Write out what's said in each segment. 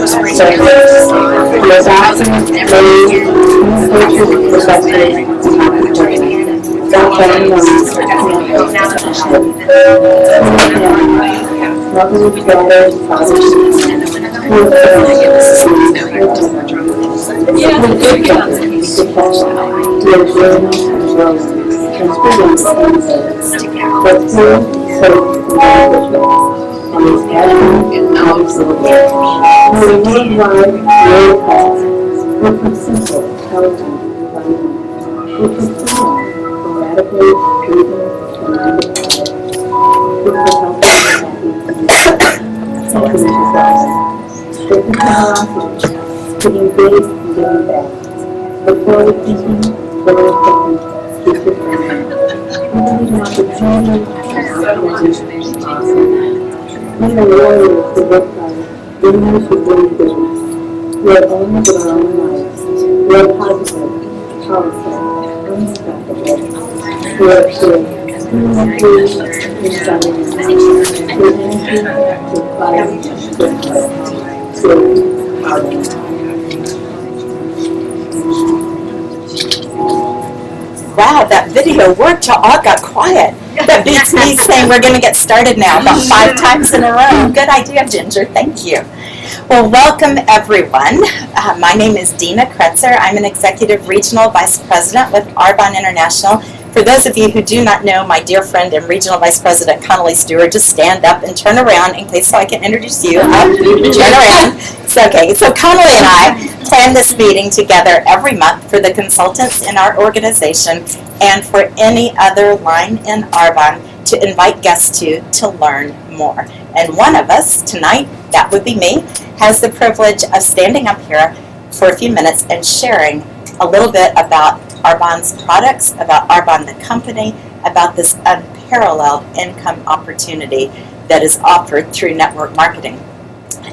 So, your vaccine, Wow, that video worked. Y'all all got quiet. That beats me saying we're going to get started now about 5 times in a row. Good idea, Ginger. Thank you. Well, welcome, everyone. My name is Deena Kretzer. I'm an Executive Regional Vice President with Arbonne International. For those of you who do not know my dear friend and Regional Vice President Connolly Steward, just stand up and turn around in case so I can introduce you. Turn around. It's okay. So Connolly and I plan this meeting together every month for the consultants in our organization and for any other line in Arbonne to invite guests to learn more. And one of us tonight, that would be me, has the privilege of standing up here for a few minutes and sharing a little bit about Arbonne's products, about Arbonne the company, about this unparalleled income opportunity that is offered through network marketing.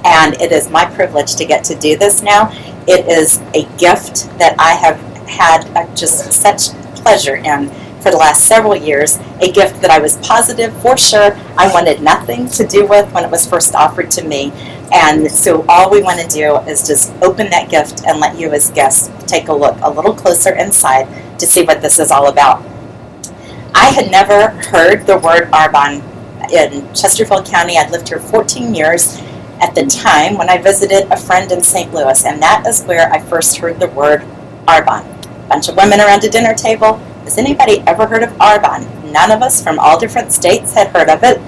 And it is my privilege to get to do this now. It is a gift that I have had just such pleasure in for the last several years, a gift that I was positive for sure I wanted nothing to do with when it was first offered to me. And so all we want to do is just open that gift and let you as guests take a look a little closer inside to see what this is all about. I had never heard the word Arbonne in Chesterfield County. I'd lived here 14 years at the time when I visited a friend in St. Louis, and that is where I first heard the word Arbonne. A bunch of women around a dinner table. Has anybody ever heard of Arbonne? None of us from all different states had heard of it.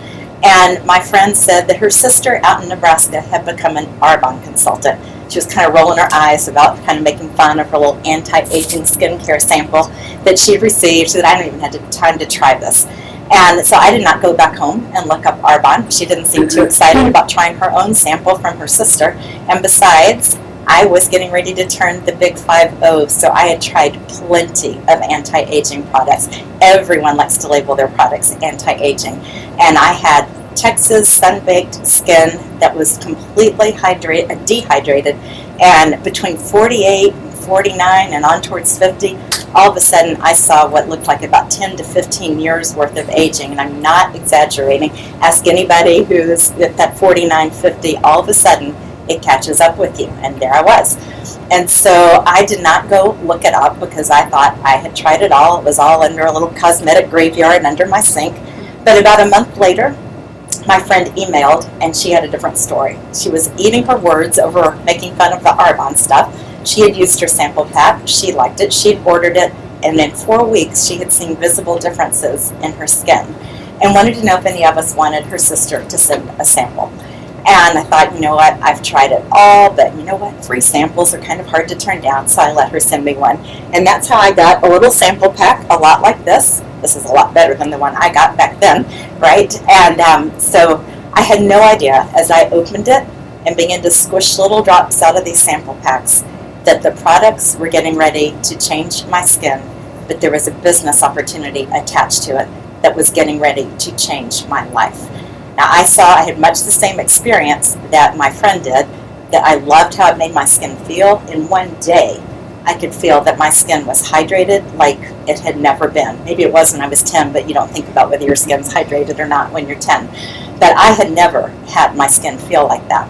And my friend said that her sister out in Nebraska had become an Arbonne consultant. She was kind of rolling her eyes about kind of making fun of her little anti-aging skincare sample that she'd received, so that I didn't even have time to try this. And so I did not go back home and look up Arbonne. She didn't seem too excited about trying her own sample from her sister. And besides, I was getting ready to turn the big 5-0, so I had tried plenty of anti-aging products. Everyone likes to label their products anti-aging. And I had Texas sun-baked skin that was completely dehydrated, and between 48 and 49 and on towards 50, all of a sudden I saw what looked like about 10 to 15 years worth of aging, and I'm not exaggerating. Ask anybody who's at that 49, 50, all of a sudden it catches up with you, and there I was. And so I did not go look it up because I thought I had tried it all. It was all under a little cosmetic graveyard under my sink. But about a month later, my friend emailed, and she had a different story. She was eating her words over making fun of the Arbonne stuff. She had used her sample pack. She liked it. She'd ordered it, and in 4 weeks, she had seen visible differences in her skin and wanted to know if any of us wanted her sister to send a sample. And I thought, you know what, I've tried it all, but you know what, free samples are kind of hard to turn down, so I let her send me one. And that's how I got a little sample pack, a lot like this. This is a lot better than the one I got back then, right? And so I had no idea as I opened it and began to squish little drops out of these sample packs that the products were getting ready to change my skin, but there was a business opportunity attached to it that was getting ready to change my life. Now, I had much the same experience that my friend did, that I loved how it made my skin feel. In one day, I could feel that my skin was hydrated like it had never been. Maybe it was when I was 10, but you don't think about whether your skin's hydrated or not when you're 10. But I had never had my skin feel like that.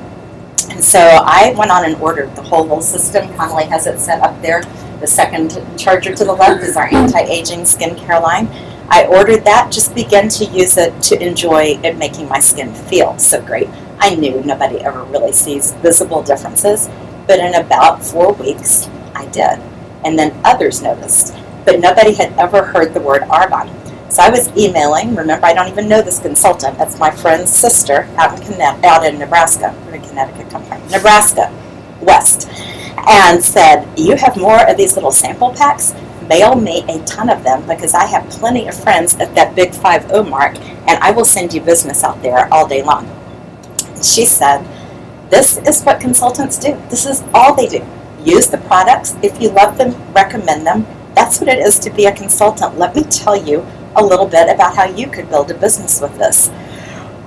And so I went on and ordered the whole little system. Connolly has it set up there. The second charger to the left is our anti-aging skincare line. I ordered that, just began to use it to enjoy it making my skin feel so great. I knew nobody ever really sees visible differences, but in about 4 weeks, I did. And then others noticed, but nobody had ever heard the word argon. So I was emailing. Remember, I don't even know this consultant. That's my friend's sister out in Nebraska. Where did Connecticut come from? Nebraska, West. And said, you have more of these little sample packs? Mail me a ton of them, because I have plenty of friends at that big 50 mark, and I will send you business out there all day long. She said, this is what consultants do. This is all they do. Use the products. If you love them, recommend them. That's what it is to be a consultant. Let me tell you a little bit about how you could build a business with this.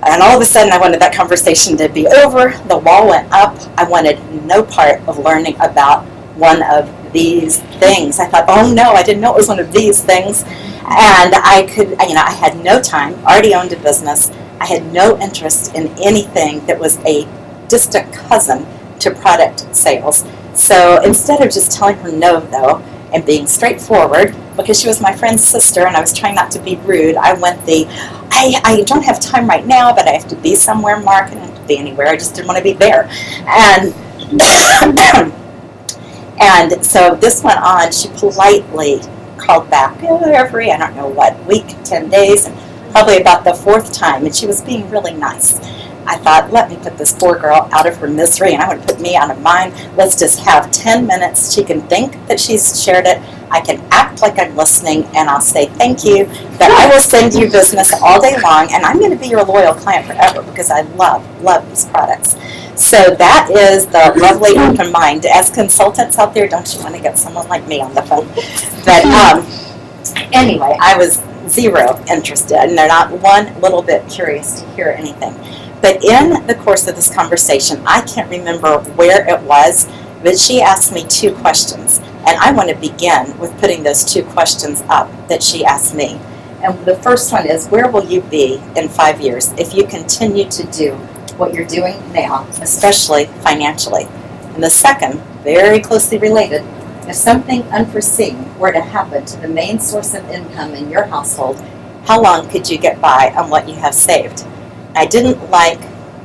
And all of a sudden, I wanted that conversation to be over. The wall went up. I wanted no part of learning about one of these things. I thought, oh no, I didn't know it was one of these things. And I had no time, already owned a business. I had no interest in anything that was a distant cousin to product sales. So instead of just telling her no, though, and being straightforward, because she was my friend's sister and I was trying not to be rude, I went I don't have time right now, but I have to be somewhere, Mark. I don't have to be anywhere. I just didn't want to be there. And and so this went on. She politely called back every, I don't know what, week, 10 days, and probably about the 4th time, and she was being really nice. I thought, let me put this poor girl out of her misery, and I would put me out of mine. Let's just have 10 minutes. She can think that she's shared it. I can act like I'm listening, and I'll say thank you, that I will send you business all day long, and I'm going to be your loyal client forever, because I love these products. So that is the lovely open mind. As consultants out there, don't you want to get someone like me on the phone? But anyway, I was zero interested, and they're not one little bit curious to hear anything. But in the course of this conversation, I can't remember where it was, but she asked me 2 questions. And I want to begin with putting those 2 questions up that she asked me. And the first one is, where will you be in 5 years if you continue to do what you're doing now, especially financially? And the second, very closely related, if something unforeseen were to happen to the main source of income in your household, how long could you get by on what you have saved? I didn't like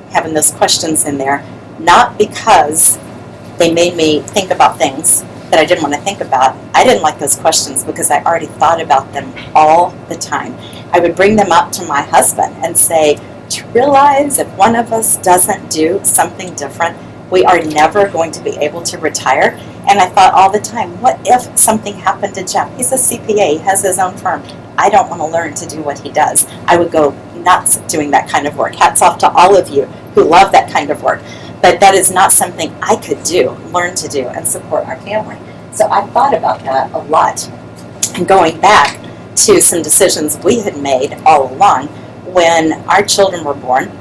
having those questions in there, not because they made me think about things that I didn't want to think about. I didn't like those questions because I already thought about them all the time. I would bring them up to my husband and say, do you realize if one of us doesn't do something different, we are never going to be able to retire? And I thought all the time, what if something happened to Jeff? He's a CPA, he has his own firm. I don't want to learn to do what he does. I would go nuts doing that kind of work. Hats off to all of you who love that kind of work. But that is not something I could do, learn to do, and support our family. So I thought about that a lot. And going back to some decisions we had made all along, when our children were born,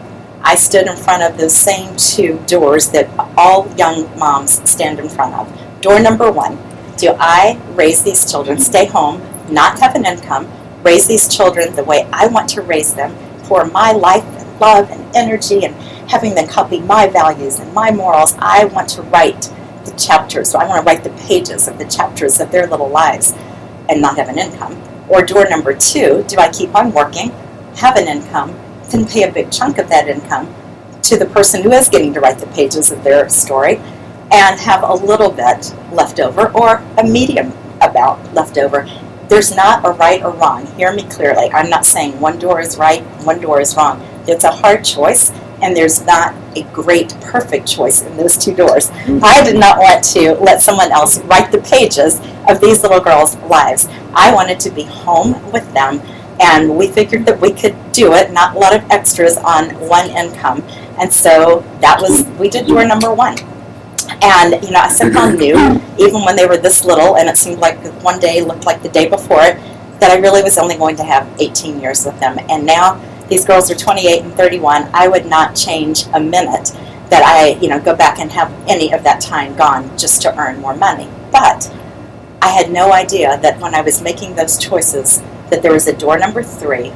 I stood in front of those same 2 doors that all young moms stand in front of. Door number 1, do I raise these children, stay home, not have an income, raise these children the way I want to raise them, pour my life and love and energy and having them copy my values and my morals. I want to write the chapters, so I want to write the pages of the chapters of their little lives and not have an income. Or door number 2, do I keep on working, have an income, then pay a big chunk of that income to the person who is getting to write the pages of their story and have a little bit left over or a medium amount left over? There's not a right or wrong. Hear me clearly. I'm not saying one door is right, one door is wrong. It's a hard choice, and there's not a great, perfect choice in those 2 doors. I did not want to let someone else write the pages of these little girls' lives. I wanted to be home with them, and we figured that we could do it, not a lot of extras on one income. And so we did door number 1. And, I somehow knew, even when they were this little, and it seemed like one day looked like the day before it, that I really was only going to have 18 years with them. And now these girls are 28 and 31. I would not change a minute that I, go back and have any of that time gone just to earn more money. But I had no idea that when I was making those choices, that there was a door number 3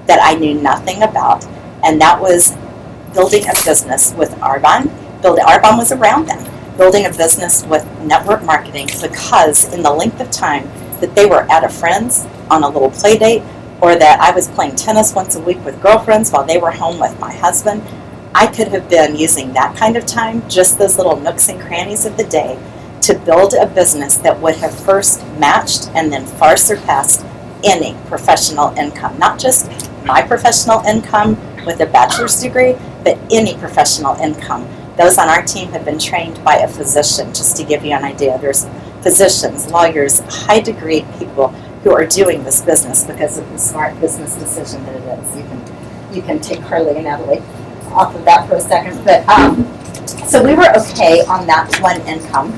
that I knew nothing about, and that was building a business with argon Arbonne was around then, building a business with network marketing, because in the length of time that they were at a friend's on a little play date, or that I was playing tennis once a week with girlfriends while they were home with my husband, I could have been using that kind of time, just those little nooks and crannies of the day, to build a business that would have first matched and then far surpassed any professional income. Not just my professional income with a bachelor's degree, but any professional income. Those on our team have been trained by a physician, just to give you an idea. There's physicians, lawyers, high degree people who are doing this business because of the smart business decision that it is. You can take Carly and Natalie off of that for a second. But so we were okay on that one income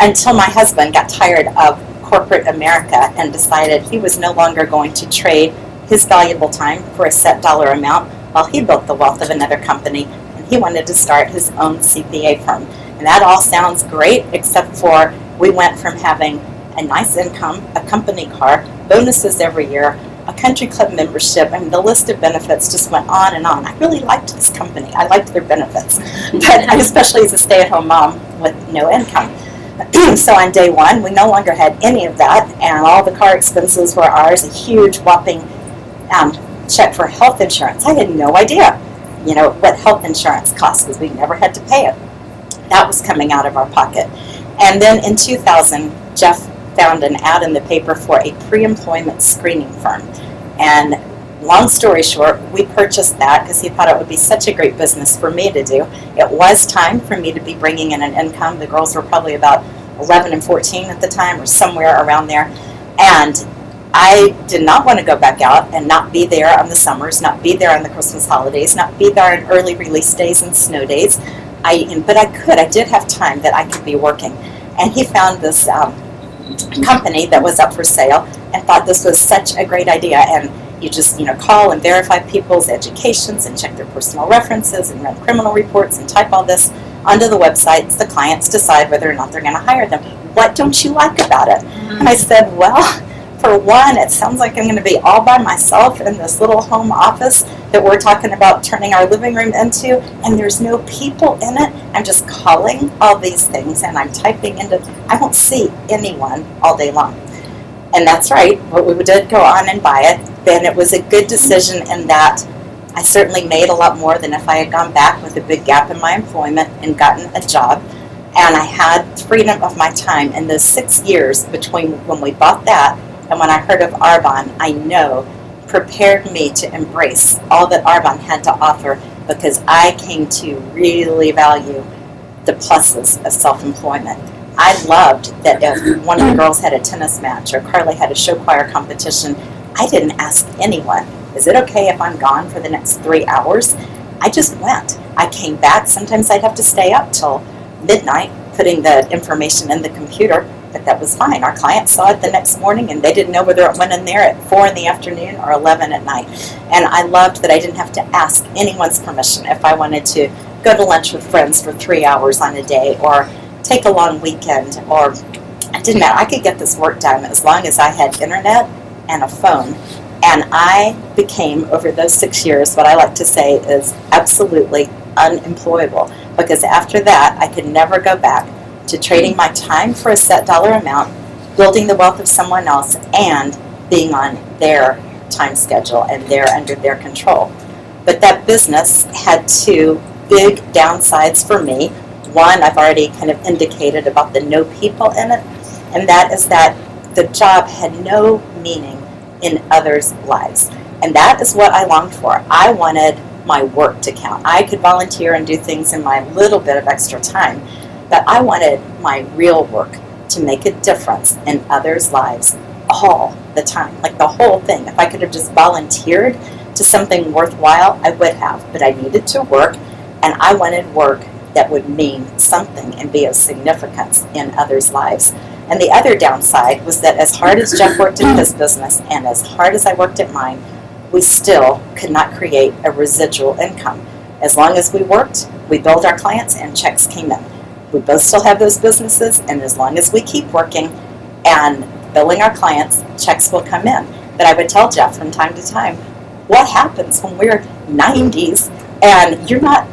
until my husband got tired of corporate America and decided he was no longer going to trade his valuable time for a set dollar amount while he built the wealth of another company, and he wanted to start his own CPA firm. And that all sounds great, except for we went from having a nice income, a company car, bonuses every year, a country club membership. I mean, the list of benefits just went on and on. I really liked this company. I liked their benefits, but especially as a stay-at-home mom with no income. So on day one, we no longer had any of that, and all the car expenses were ours, a huge whopping check for health insurance. I had no idea, what health insurance costs, because we never had to pay it. That was coming out of our pocket. And then in 2000, Jeff found an ad in the paper for a pre-employment screening firm. And long story short, we purchased that because he thought it would be such a great business for me to do. It was time for me to be bringing in an income. The girls were probably about 11 and 14 at the time, or somewhere around there. And I did not want to go back out and not be there on the summers, not be there on the Christmas holidays, not be there on early release days and snow days. But I did have time that I could be working. And he found this company that was up for sale and thought this was such a great idea. And you just, call and verify people's educations and check their personal references and run criminal reports and type all this onto the websites. The clients decide whether or not they're going to hire them. What don't you like about it? Mm-hmm. And I said, well, for one, it sounds like I'm going to be all by myself in this little home office that we're talking about turning our living room into, and there's no people in it. I'm just calling all these things, and I'm typing into, I won't see anyone all day long. And that's right, but we did go on and buy it. Then it was a good decision in that I certainly made a lot more than if I had gone back with a big gap in my employment and gotten a job. And I had freedom of my time in those 6 years between when we bought that and when I heard of Arbonne. I know prepared me to embrace all that Arbonne had to offer, because I came to really value the pluses of self-employment. I loved that if one of the girls had a tennis match or Carly had a show choir competition, I didn't ask anyone, is it okay if I'm gone for the next 3 hours? I just went. I came back. Sometimes I'd have to stay up till midnight putting the information in the computer, but that was fine. Our clients saw it the next morning, and they didn't know whether it went in there at 4 in the afternoon or 11 at night. And I loved that I didn't have to ask anyone's permission if I wanted to go to lunch with friends for 3 hours on a day, or take a long weekend, or it didn't matter. I could get this work done as long as I had internet and a phone. And I became, over those 6 years, what I like to say is absolutely unemployable, because after that I could never go back to trading my time for a set dollar amount, building the wealth of someone else, and being on their time schedule and they're under their control. But that business had two big downsides for me. One, I've already kind of indicated about the no people in it, and that is that the job had no meaning in others' lives. And that is what I longed for. I wanted my work to count. I could volunteer and do things in my little bit of extra time, but I wanted my real work to make a difference in others' lives all the time, like the whole thing. If I could have just volunteered to something worthwhile, I would have, but I needed to work, and I wanted work that would mean something and be of significance in others' lives. And the other downside was that as hard as Jeff worked in his business and as hard as I worked at mine, we still could not create a residual income. As long as we worked, we billed our clients and checks came in. We both still have those businesses, and as long as we keep working and billing our clients, checks will come in. But I would tell Jeff from time to time, what happens when we're 90s and you're not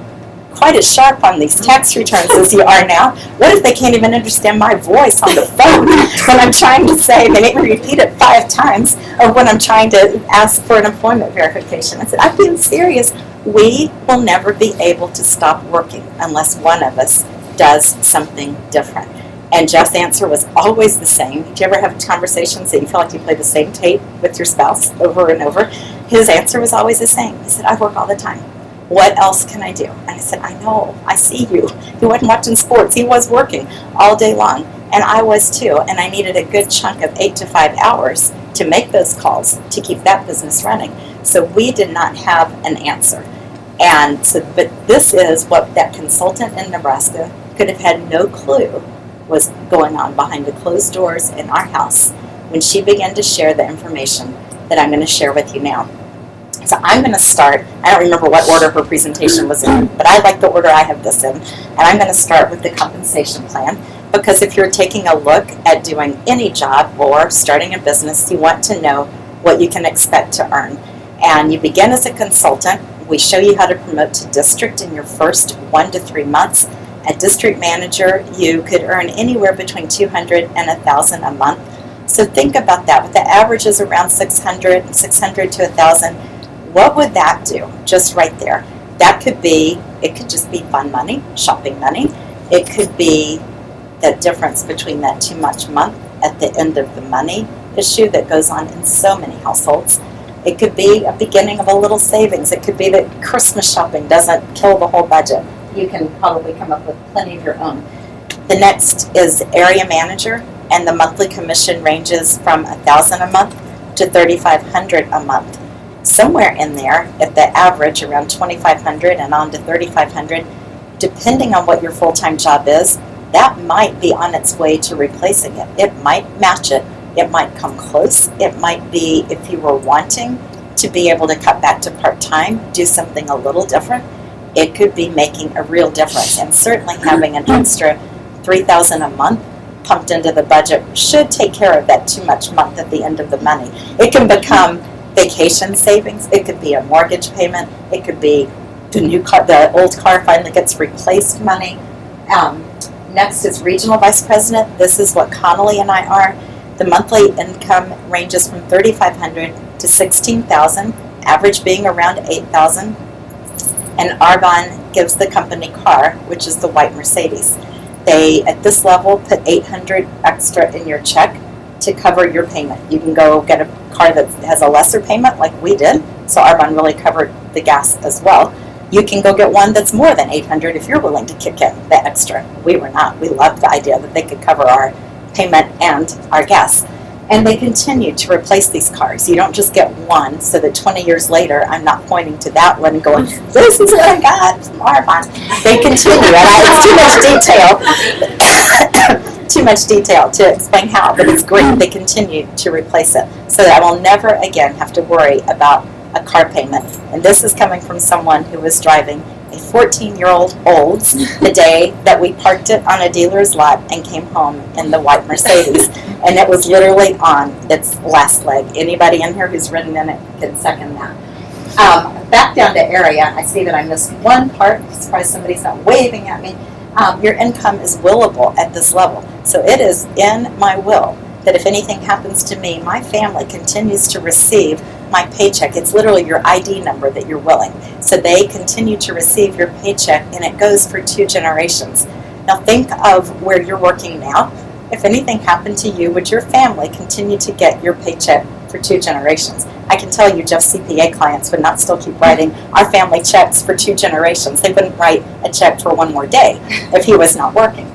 quite as sharp on these tax returns as you are now. What if they can't even understand my voice on the phone when I'm trying to say, they make me repeat it 5 times, or when I'm trying to ask for an employment verification? I said, I'm being serious. We will never be able to stop working unless one of us does something different. And Jeff's answer was always the same. Do you ever have conversations that you feel like you play the same tape with your spouse over and over? His answer was always the same. He said, I work all the time. What else can I do? And I said, I know, I see you. He wasn't watching sports. He was working all day long. And I was too. And I needed a good chunk of 8 to 5 hours to make those calls to keep that business running. So we did not have an answer. And so, but this is what that consultant in Nebraska could have had no clue was going on behind the closed doors in our house when she began to share the information that I'm going to share with you now. So I'm going to start, I don't remember what order her presentation was in, but I like the order I have this in, and I'm going to start with the compensation plan, because if you're taking a look at doing any job or starting a business, you want to know what you can expect to earn. And you begin as a consultant. We show you how to promote to district in your first 1 to 3 months. At district manager, you could earn anywhere between $200 and $1,000 a month. So think about that. With the average is around $600 to $1,000. What would that do just right there? That could be, it could just be fun money, shopping money. It could be the difference between that too much month at the end of the money issue that goes on in so many households. It could be a beginning of a little savings. It could be that Christmas shopping doesn't kill the whole budget. You can probably come up with plenty of your own. The next is area manager, and the monthly commission ranges from $1,000 a month to $3,500 a month. Somewhere in there, at the average, around $2,500 and on to $3,500, depending on what your full-time job is, that might be on its way to replacing it. It might match it. It might come close. It might be, if you were wanting to be able to cut back to part-time, do something a little different, it could be making a real difference. And certainly having an extra $3,000 a month pumped into the budget should take care of that too much month at the end of the money. It can become vacation savings. It could be a mortgage payment. It could be the new car, the old car finally gets replaced money. Next is regional vice president. This is what Connolly and I are. The monthly income ranges from $3,500 to $16,000, average being around $8,000. And Arbonne gives the company car, which is the white Mercedes. They, at this level, put $800 extra in your check to cover your payment. You can go get a car that has a lesser payment like we did, so Arbonne really covered the gas as well. You can go get one that's more than $800 if you're willing to kick in the extra. We were not. We loved the idea that they could cover our payment and our gas. And they continue to replace these cars. You don't just get one so that 20 years later I'm not pointing to that one and going, this is what I got from Arbonne. They continue, and it's too much detail to explain how, but it's great. They continue to replace it so that I will never again have to worry about a car payment. And this is coming from someone who was driving a 14-year-old Olds the day that we parked it on a dealer's lot and came home in the white Mercedes. And it was literally on its last leg. Anybody in here who's ridden in it can second that. Back down to area, I see that I missed one part. I'm surprised somebody's not waving at me. Your income is willable at this level. So it is in my will that if anything happens to me, my family continues to receive my paycheck. It's literally your ID number that you're willing. So they continue to receive your paycheck, and it goes for 2 generations. Now think of where you're working now. If anything happened to you, would your family continue to get your paycheck for 2 generations? I can tell you Jeff's CPA clients would not still keep writing our family checks for 2 generations. They wouldn't write a check for 1 more day if he was not working.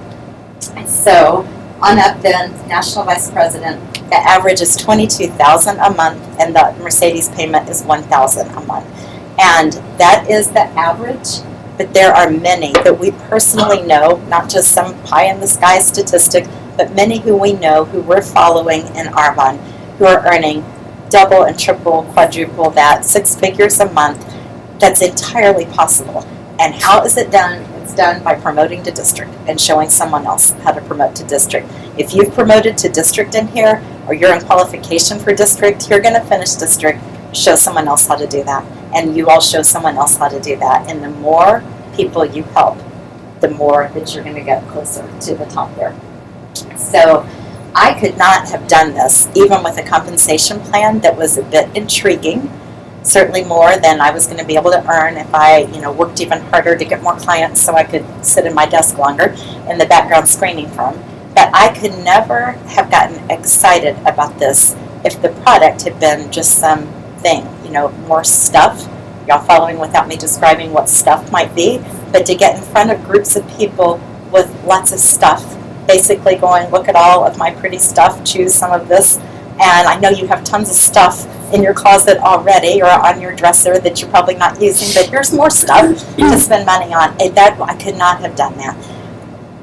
So on up then, national vice president, the average is $22,000 a month, and the Mercedes payment is $1,000 a month. And that is the average, but there are many that we personally know, not just some pie-in-the-sky statistic, but many who we know who we're following in Arbonne who are earning double and triple, quadruple that, 6 figures a month. That's entirely possible. And how is it done? It's done by promoting to district and showing someone else how to promote to district. If you've promoted to district in here, or you're in qualification for district, you're going to finish district, show someone else how to do that. And you all show someone else how to do that. And the more people you help, the more that you're going to get closer to the top there. So I could not have done this even with a compensation plan that was a bit intriguing, certainly more than I was going to be able to earn if I, worked even harder to get more clients so I could sit in my desk longer in the background screening firm. But I could never have gotten excited about this if the product had been just something, more stuff. Y'all following without me describing what stuff might be, but to get in front of groups of people with lots of stuff, basically going, look at all of my pretty stuff, choose some of this, and I know you have tons of stuff in your closet already or on your dresser that you're probably not using, but here's more stuff to spend money on. I could not have done that.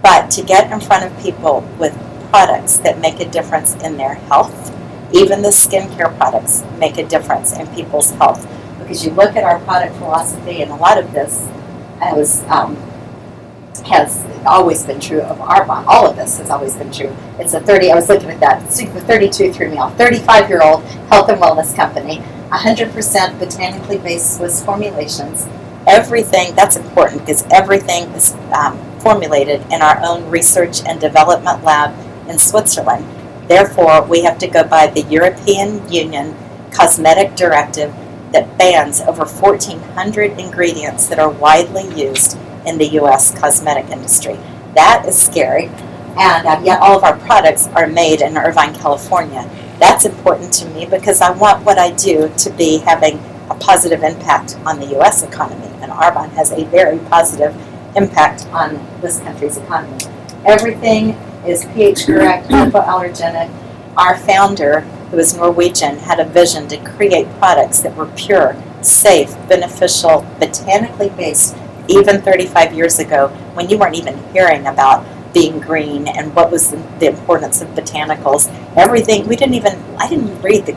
But to get in front of people with products that make a difference in their health, even the skincare products make a difference in people's health. Because you look at our product philosophy, and a lot of this has always been true of Arbonne. All of this has always been true. It's a 32 threw me off. 35-year-old health and wellness company, 100% botanically based Swiss formulations. Everything, that's important because everything is formulated in our own research and development lab in Switzerland. Therefore, we have to go by the European Union Cosmetic Directive that bans over 1,400 ingredients that are widely used in the U.S. cosmetic industry. That is scary, and yet all of our products are made in Irvine, California. That's important to me because I want what I do to be having a positive impact on the U.S. economy, and Arbonne has a very positive impact on this country's economy. Everything is pH correct, hypoallergenic. Our founder, who is Norwegian, had a vision to create products that were pure, safe, beneficial, botanically based, even 35 years ago when you weren't even hearing about being green and what was the importance of botanicals. Everything, I didn't even read the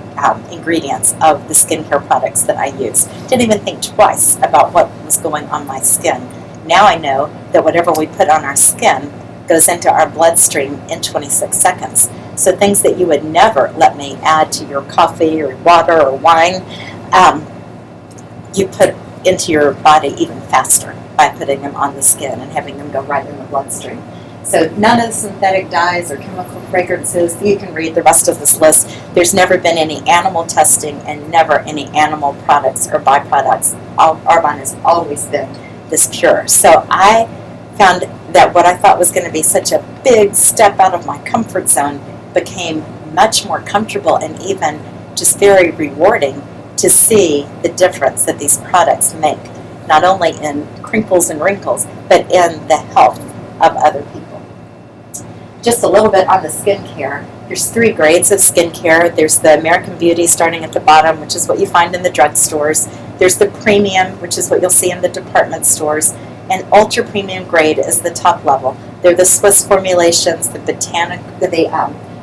ingredients of the skincare products that I use. Didn't even think twice about what was going on my skin. Now I know that whatever we put on our skin goes into our bloodstream in 26 seconds. So things that you would never let me add to your coffee or water or wine, you put into your body even faster by putting them on the skin and having them go right in the bloodstream. So none of the synthetic dyes or chemical fragrances. You can read the rest of this list. There's never been any animal testing and never any animal products or byproducts. Arbonne has always been this pure. So I found that what I thought was going to be such a big step out of my comfort zone became much more comfortable and even just very rewarding to see the difference that these products make, not only in crinkles and wrinkles, but in the health of other people. Just a little bit on the skincare. There's 3 grades of skincare. There's the American Beauty starting at the bottom, which is what you find in the drugstores. There's the premium, which is what you'll see in the department stores. And ultra premium grade is the top level. They're the Swiss formulations, the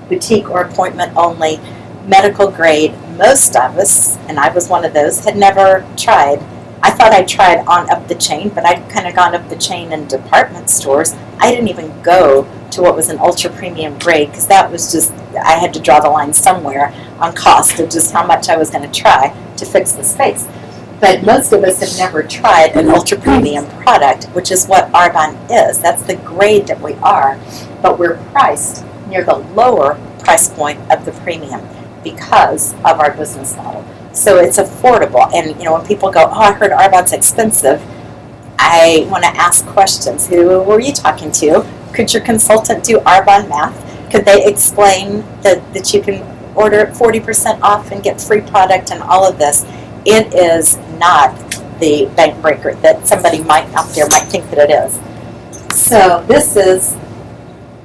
boutique or appointment only, medical grade. Most of us, and I was one of those, had never tried. I thought I tried on up the chain, but I'd kind of gone up the chain in department stores. I didn't even go to what was an ultra premium grade because that was just, I had to draw the line somewhere on cost of just how much I was going to try to fix the space. But most of us have never tried an ultra premium product, which is what Arbonne is. That's the grade that we are, but we're priced near the lower price point of the premium because of our business model. So it's affordable. And when people go, oh, I heard Arbonne's expensive, I want to ask questions. Who were you talking to? Could your consultant do Arbonne math? Could they explain that you can order 40% off and get free product and all of this? It is not the bank breaker that somebody out there might think that it is. So this is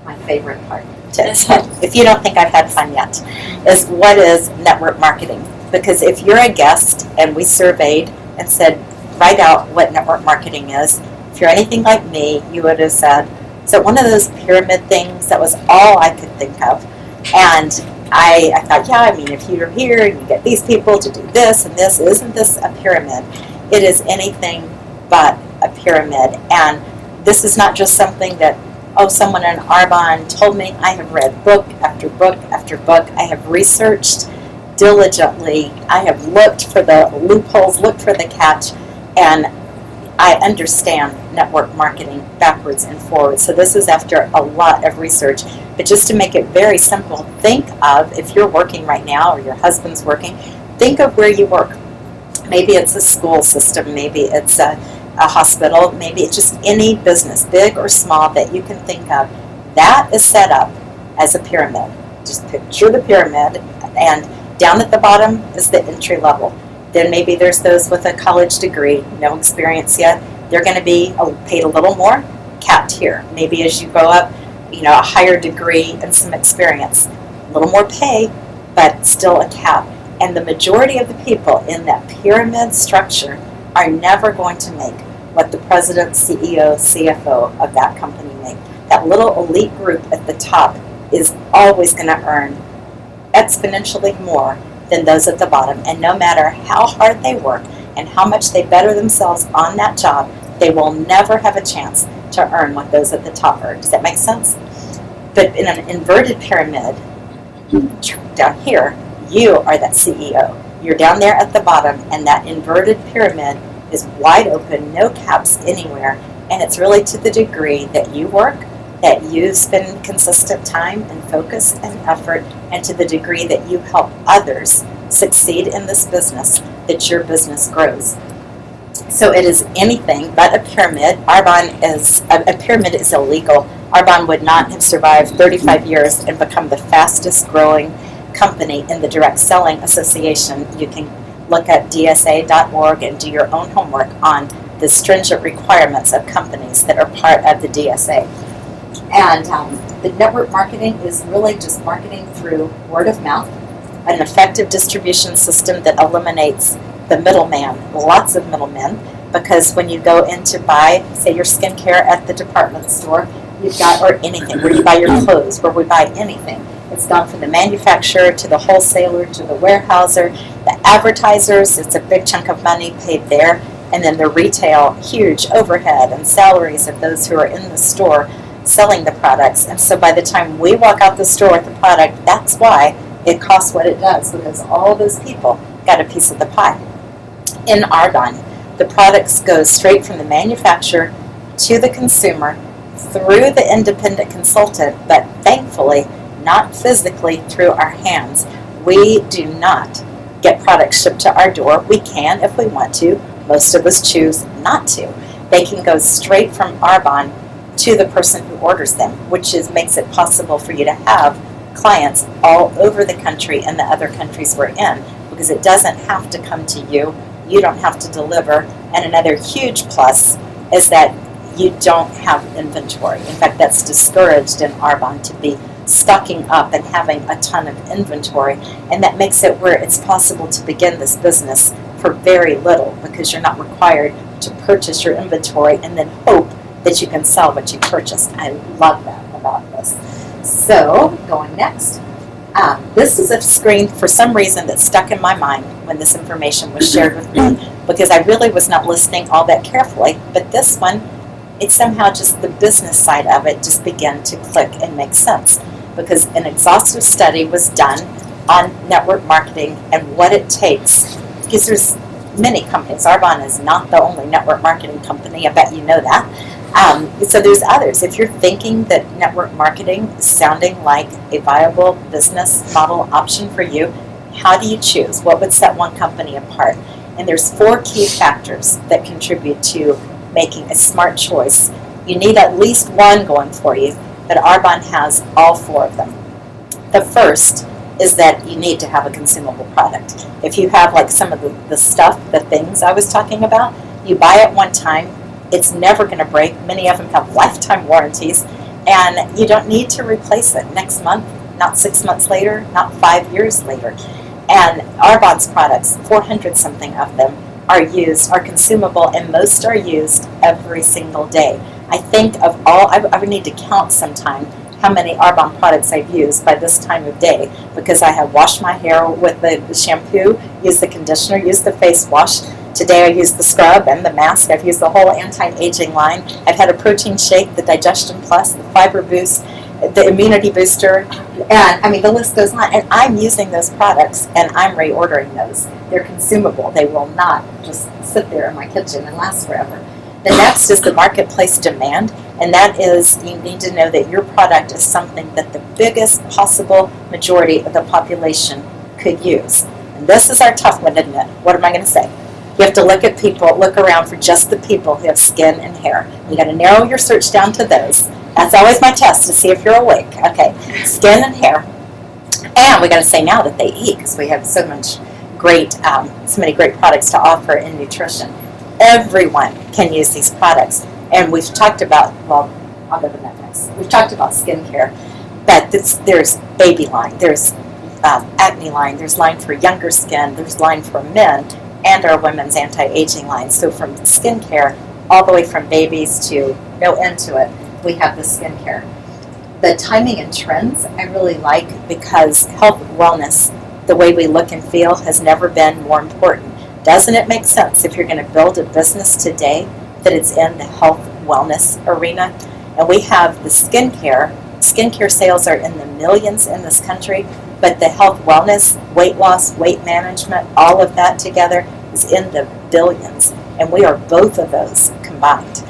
my favorite part to explain. If you don't think I've had fun yet, is what is network marketing. Because if you're a guest and we surveyed and said, write out what network marketing is, if you're anything like me, you would have said, so one of those pyramid things, that was all I could think of. And I thought, if you're here and you get these people to do this and this, isn't this a pyramid? It is anything but a pyramid. And this is not just something that, someone in Arbonne told me. I have read book after book after book. I have researched diligently. I have looked for the loopholes, looked for the catch, and I understand network marketing backwards and forwards. So this is after a lot of research. But just to make it very simple, think of, if you're working right now or your husband's working, think of where you work. Maybe it's a school system, maybe it's a hospital, maybe it's just any business, big or small, that you can think of. That is set up as a pyramid. Just picture the pyramid, and down at the bottom is the entry level. Then maybe there's those with a college degree, no experience yet. They're going to be paid a little more, capped here. Maybe as you go up, a higher degree and some experience, a little more pay, but still a cap. And the majority of the people in that pyramid structure are never going to make what the president, CEO, CFO of that company make. That little elite group at the top is always going to earn exponentially more than those at the bottom. And no matter how hard they work and how much they better themselves on that job, they will never have a chance to earn what those at the top earn. Does that make sense? But in an inverted pyramid, down here, you are that CEO. You're down there at the bottom, and that inverted pyramid is wide open, no caps anywhere, and it's really to the degree that you work, that you spend consistent time and focus and effort, and to the degree that you help others succeed in this business, that your business grows. So it is anything but a pyramid. A pyramid is illegal. Arbonne would not have survived 35 years and become the fastest growing company in the Direct Selling Association. You can look at dsa.org and do your own homework on the stringent requirements of companies that are part of the DSA. And the network marketing is really just marketing through word of mouth, an effective distribution system that eliminates the middleman, lots of middlemen, because when you go in to buy, say, your skincare at the department store, you've got, or anything, where you buy your clothes, where we buy anything. It's gone from the manufacturer to the wholesaler to the warehouser, the advertisers, it's a big chunk of money paid there, and then the retail, huge overhead and salaries of those who are in the store selling the products. And so by the time we walk out the store with the product, that's why it costs what it does, because all those people got a piece of the pie. In Arbonne, the products go straight from the manufacturer to the consumer through the independent consultant, but thankfully not physically through our hands. We do not get products shipped to our door. We can if we want to. Most of us choose not to. They can go straight from Arbonne to the person who orders them, which makes it possible for you to have clients all over the country and the other countries we're in, because it doesn't have to come to you. You don't have to deliver. And another huge plus is that you don't have inventory. In fact, that's discouraged in Arbonne, to be stocking up and having a ton of inventory, and that makes it where it's possible to begin this business for very little, because you're not required to purchase your inventory and then hope that you can sell what you purchased. I love that about this. So, going next. This is a screen, for some reason, that stuck in my mind when this information was shared with me, because I really was not listening all that carefully, but this one, it somehow just, the business side of it just began to click and make sense, because an exhaustive study was done on network marketing and what it takes, because there's many companies. Arbonne is not the only network marketing company. I bet you know that. So there's others. If you're thinking that network marketing is sounding like a viable business model option for you, how do you choose? What would set one company apart? And there's 4 key factors that contribute to making a smart choice. You need at least one going for you, but Arbonne has all 4 of them. The first is that you need to have a consumable product. If you have like some of the stuff, the things I was talking about, you buy it one time, it's never going to break. Many of them have lifetime warranties, and you don't need to replace it next month, not 6 months later, not 5 years later. And Arbonne's products, 400 something of them, are consumable, and most are used every single day. I think of all, I would need to count sometime how many Arbonne products I've used by this time of day, because I have washed my hair with the shampoo, used the conditioner, used the face wash. Today I used the scrub and the mask. I've used the whole anti-aging line. I've had a protein shake, the Digestion Plus, the Fiber Boost, the Immunity Booster, and I mean the list goes on. And I'm using those products, and I'm reordering those. They're consumable. They will not just sit there in my kitchen and last forever. The next is the marketplace demand, and that is you need to know that your product is something that the biggest possible majority of the population could use. And this is our tough one, isn't it? What am I going to say? You have to look around for just the people who have skin and hair. You got to narrow your search down to those. That's always my test to see if you're awake. Okay, skin and hair. And we got to say now that they eat, because we have so many great products to offer in nutrition. Everyone can use these products, and we've talked about. Well, I'll go to that next. We've talked about skincare, but there's baby line, there's acne line, there's line for younger skin, there's line for men, and our women's anti-aging line. So from skincare all the way from babies to no end to it, we have the skincare. The timing and trends I really like, because health and wellness, the way we look and feel, has never been more important. Doesn't it make sense if you're going to build a business today that it's in the health wellness arena? And we have the skincare. Skincare sales are in the millions in this country, but the health wellness, weight loss, weight management, all of that together is in the billions. And we are both of those combined.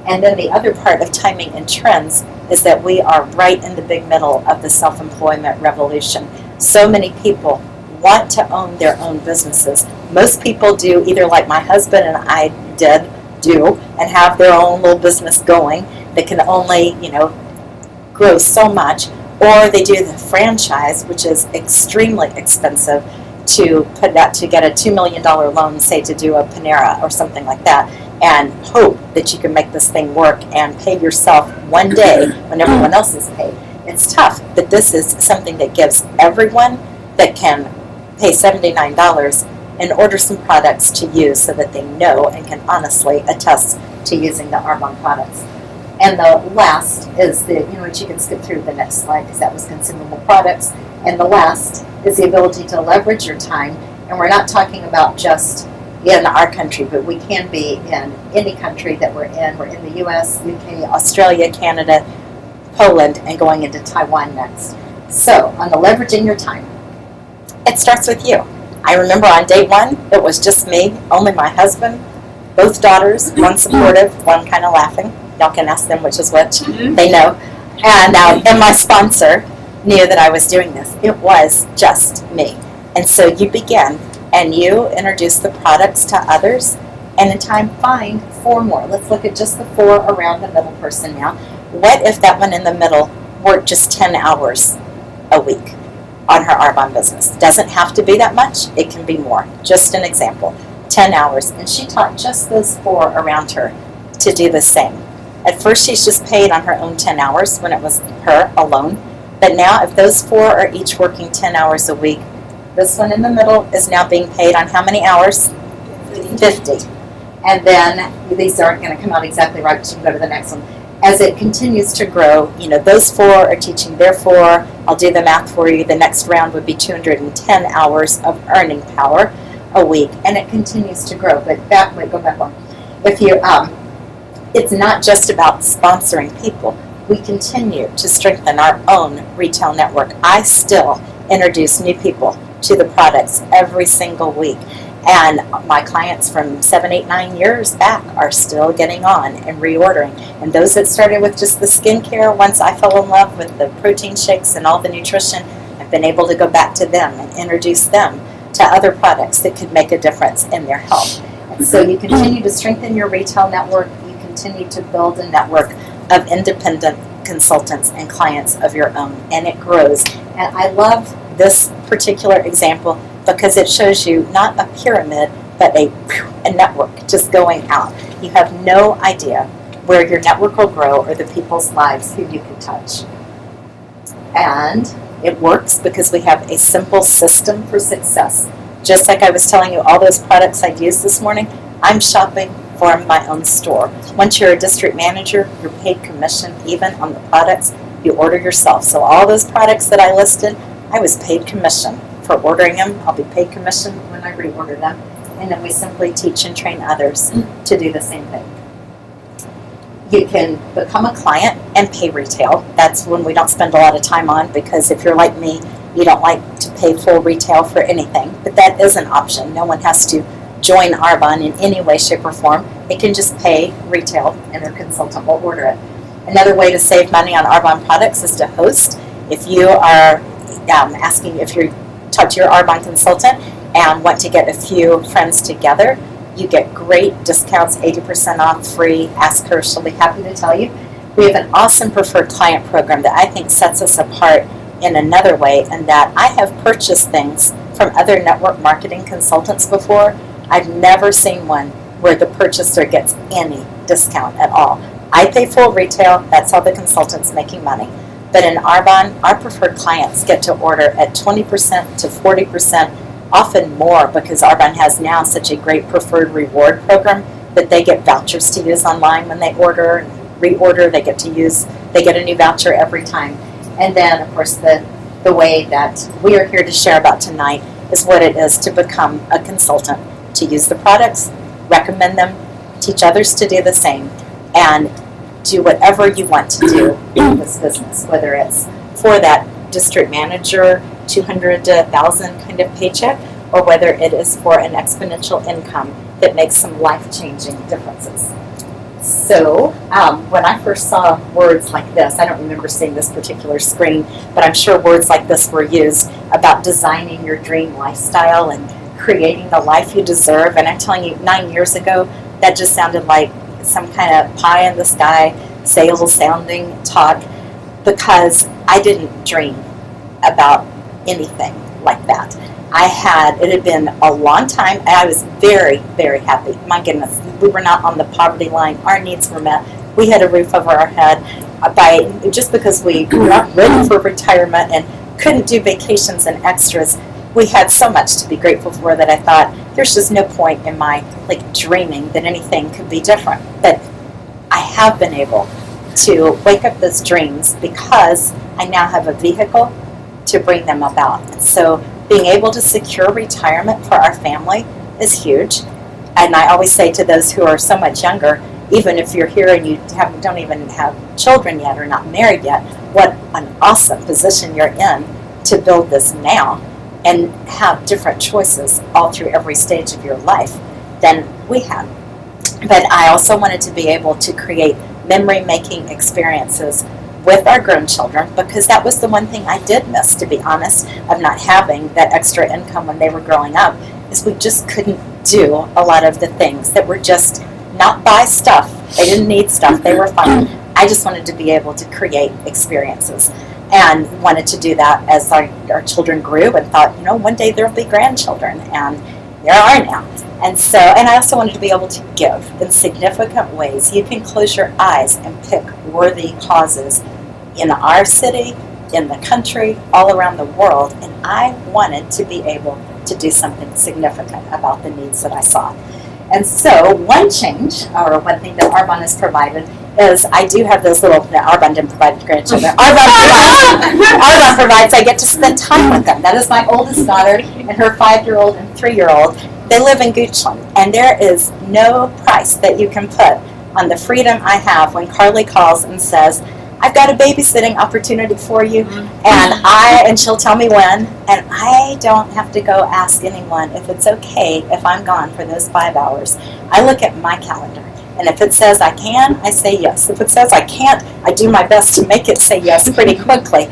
And then the other part of timing and trends is that we are right in the big middle of the self-employment revolution. So many people want to own their own businesses. Most people do, either like my husband and I do, and have their own little business going that can only, grow so much, or they do the franchise, which is extremely expensive to get a $2 million loan, say to do a Panera or something like that, and hope that you can make this thing work and pay yourself one day when everyone else is paid. It's tough, but this is something that gives everyone that can pay $79 and order some products to use so that they know and can honestly attest to using the Arbonne products. And the last is you can skip through the next slide because that was consumable products. And the last is the ability to leverage your time. And we're not talking about just in our country, but we can be in any country that we're in. We're in the U.S., UK, Australia, Canada, Poland, and going into Taiwan next. So on the leveraging your time, it starts with you. I remember on day one, it was just me, only my husband, both daughters, one supportive, one kind of laughing. Y'all can ask them which is which. They know. And my sponsor knew that I was doing this. It was just me. And so you begin, and you introduce the products to others, and in time find 4 more. Let's look at just the 4 around the middle person now. What if that one in the middle worked just 10 hours a week on her Arbonne business? Doesn't have to be that much. It can be more. Just an example. 10 hours. And she taught just those 4 around her to do the same. At first she's just paid on her own 10 hours when it was her alone. But now if those 4 are each working 10 hours a week, this one in the middle is now being paid on how many hours? 50. And then these aren't going to come out exactly right, but you can go to the next one. As it continues to grow, those 4 are teaching their 4. I'll do the math for you. The next round would be 210 hours of earning power a week, and it continues to grow. But go back one. If you, it's not just about sponsoring people. We continue to strengthen our own retail network. I still introduce new people to the products every single week. And my clients from 7, 8, 9 years back are still getting on and reordering. And those that started with just the skincare, once I fell in love with the protein shakes and all the nutrition, I've been able to go back to them and introduce them to other products that could make a difference in their health. And so you continue to strengthen your retail network. You continue to build a network of independent consultants and clients of your own, and it grows. And I love this particular example because it shows you not a pyramid, but a network just going out. You have no idea where your network will grow or the people's lives who you can touch. And it works because we have a simple system for success. Just like I was telling you, all those products I used this morning, I'm shopping for my own store. Once you're a district manager, you're paid commission even on the products you order yourself. So all those products that I listed, I was paid commission for ordering them. I'll be paid commission when I reorder them. And then we simply teach and train others to do the same thing. You can become a client and pay retail. That's when we don't spend a lot of time on, because if you're like me, you don't like to pay full retail for anything. But that is an option. No one has to join Arbonne in any way, shape, or form, they can just pay retail and their consultant will order it. Another way to save money on Arbonne products is to host. If you are if you talk to your Arbonne consultant and want to get a few friends together, you get great discounts, 80% off, free. Ask her, she'll be happy to tell you. We have an awesome preferred client program that I think sets us apart in another way, and that I have purchased things from other network marketing consultants before. I've never seen one where the purchaser gets any discount at all. I pay full retail, that's how the consultant's making money. But in Arbonne, our preferred clients get to order at 20% to 40%, often more, because Arbonne has now such a great preferred reward program that they get vouchers to use online when they order and reorder. They get a new voucher every time. And then, of course, the way that we are here to share about tonight is what it is to become a consultant, to use the products, recommend them, teach others to do the same, and do whatever you want to do in this business, whether it's for that district manager, 200 to 1,000 kind of paycheck, or whether it is for an exponential income that makes some life-changing differences. So when I first saw words like this, I don't remember seeing this particular screen, but I'm sure words like this were used about designing your dream lifestyle and creating the life you deserve. And I'm telling you, 9 years ago, that just sounded like some kind of pie in the sky, sales sounding talk, because I didn't dream about anything like that. It had been a long time, and I was very, very happy. My goodness, we were not on the poverty line. Our needs were met. We had a roof over our head. Just because we were not ready for retirement and couldn't do vacations and extras, we had so much to be grateful for that I thought there's just no point in my dreaming that anything could be different. But I have been able to wake up those dreams because I now have a vehicle to bring them about. And so being able to secure retirement for our family is huge. And I always say to those who are so much younger, even if you're here and you don't even have children yet or not married yet, what an awesome position you're in to build this now and have different choices all through every stage of your life than we had. But I also wanted to be able to create memory-making experiences with our grown children, because that was the one thing I did miss, to be honest, of not having that extra income when they were growing up, is we just couldn't do a lot of the things that were just not buy stuff. They didn't need stuff. They were fine. I just wanted to be able to create experiences, and wanted to do that as our children grew, and thought, one day there'll be grandchildren, and there are now. And I also wanted to be able to give in significant ways. You can close your eyes and pick worthy causes in our city, in the country, all around the world, and I wanted to be able to do something significant about the needs that I saw. And so one change, or one thing that Arbonne has provided, is I do have those Arbonne didn't provide grandchildren. Arbonne provides, I get to spend time with them. That is my oldest daughter and her 5-year-old and 3-year-old. They live in Goochland, and there is no price that you can put on the freedom I have when Carly calls and says, I've got a babysitting opportunity for you, and she'll tell me when, and I don't have to go ask anyone if it's okay if I'm gone for those 5 hours. I look at my calendar, and if it says I can, I say yes. If it says I can't, I do my best to make it say yes pretty quickly.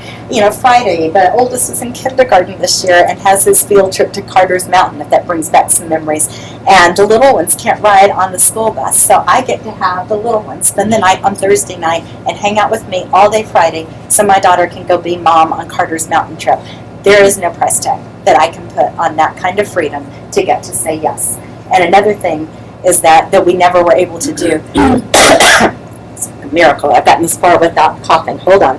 Friday, the oldest is in kindergarten this year and has his field trip to Carter's Mountain, if that brings back some memories. And the little ones can't ride on the school bus, so I get to have the little ones spend the night on Thursday night and hang out with me all day Friday, so my daughter can go be mom on Carter's Mountain trip. There is no price tag that I can put on that kind of freedom to get to say yes. And another thing is that we never were able to do. It's a miracle. I've gotten this far without coughing. Hold on.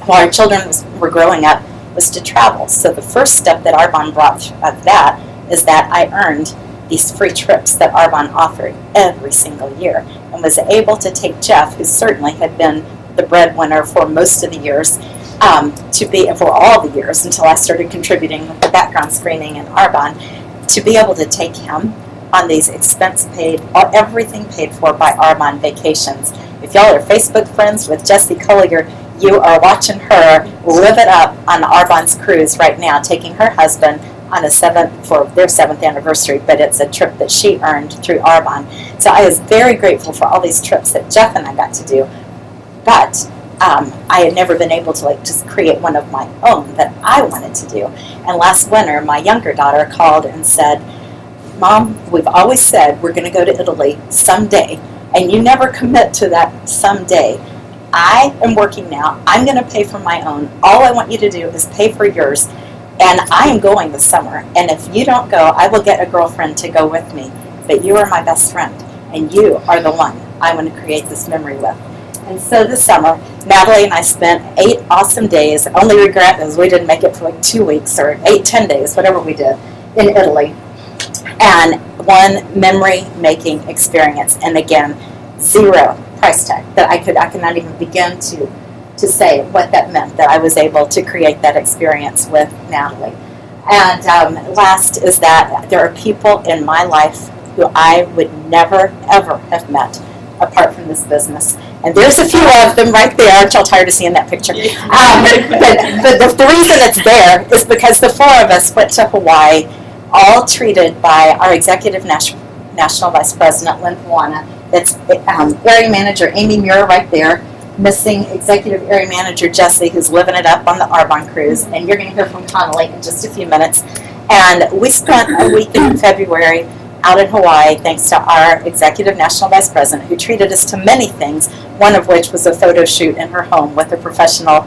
While our children were growing up, was to travel. So the first step that Arbonne brought of that is that I earned these free trips that Arbonne offered every single year, and was able to take Jeff, who certainly had been the breadwinner for most of the years, for all the years until I started contributing with the background screening in Arbonne, to be able to take him on these expense paid, or everything paid for by Arbonne vacations. If y'all are Facebook friends with Jessie Culliger, you are watching her live it up on Arbonne's cruise right now, taking her husband on for their 7th anniversary, but it's a trip that she earned through Arbonne. So I was very grateful for all these trips that Jeff and I got to do, but I had never been able to just create one of my own that I wanted to do. And last winter, my younger daughter called and said, Mom, we've always said we're going to go to Italy someday, and you never commit to that someday. I am working now. I'm going to pay for my own. All I want you to do is pay for yours, and I am going this summer. And if you don't go, I will get a girlfriend to go with me. But you are my best friend, and you are the one I want to create this memory with. And so this summer, Natalie and I spent 8 awesome days. The only regret is we didn't make it for 2 weeks or 10 days, whatever we did, in Italy. And one memory-making experience. And again, 0 price tag that I could not even begin to say what that meant, that I was able to create that experience with Natalie. And last is that there are people in my life who I would never, ever have met apart from this business. And there's a few of them right there. Aren't y'all tired of seeing that picture? But the reason it's there is because the 4 of us went to Hawaii, all treated by our executive national vice president, Lynn Juana. That's area manager Amy Muir right there, missing executive area manager Jesse, who's living it up on the Arbonne cruise. And you're going to hear from Connolly in just a few minutes. And we spent a week in February out in Hawaii, thanks to our executive national vice president, who treated us to many things, one of which was a photo shoot in her home with a professional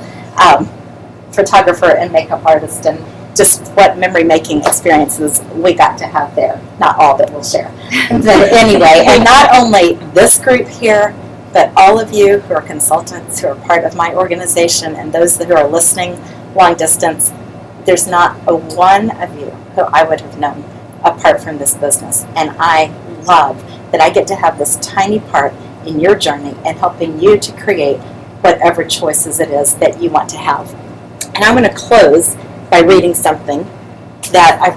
photographer and makeup artist, and just what memory-making experiences we got to have there. Not all that we'll share. But anyway, and not only this group here, but all of you who are consultants, who are part of my organization, and those who are listening long distance, there's not a one of you who I would have known apart from this business. And I love that I get to have this tiny part in your journey and helping you to create whatever choices it is that you want to have. And I'm going to close by reading something that I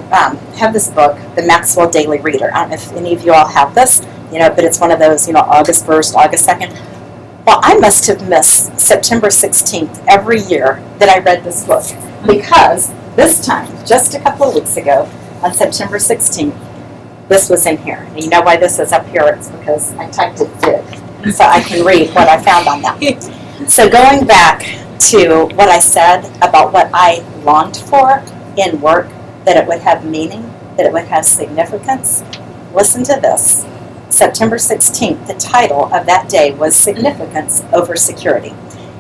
have this book, The Maxwell Daily Reader. I don't know if any of you all have this, but it's one of those, August 1st, August 2nd. Well, I must have missed September 16th every year that I read this book, because this time, just a couple of weeks ago, on September 16th, this was in here. And you know why this is up here? It's because I typed it big, so I can read what I found on that. So going back to what I said about what I longed for in work, that it would have meaning, that it would have significance, listen to this. September 16th, the title of that day was Significance Over Security.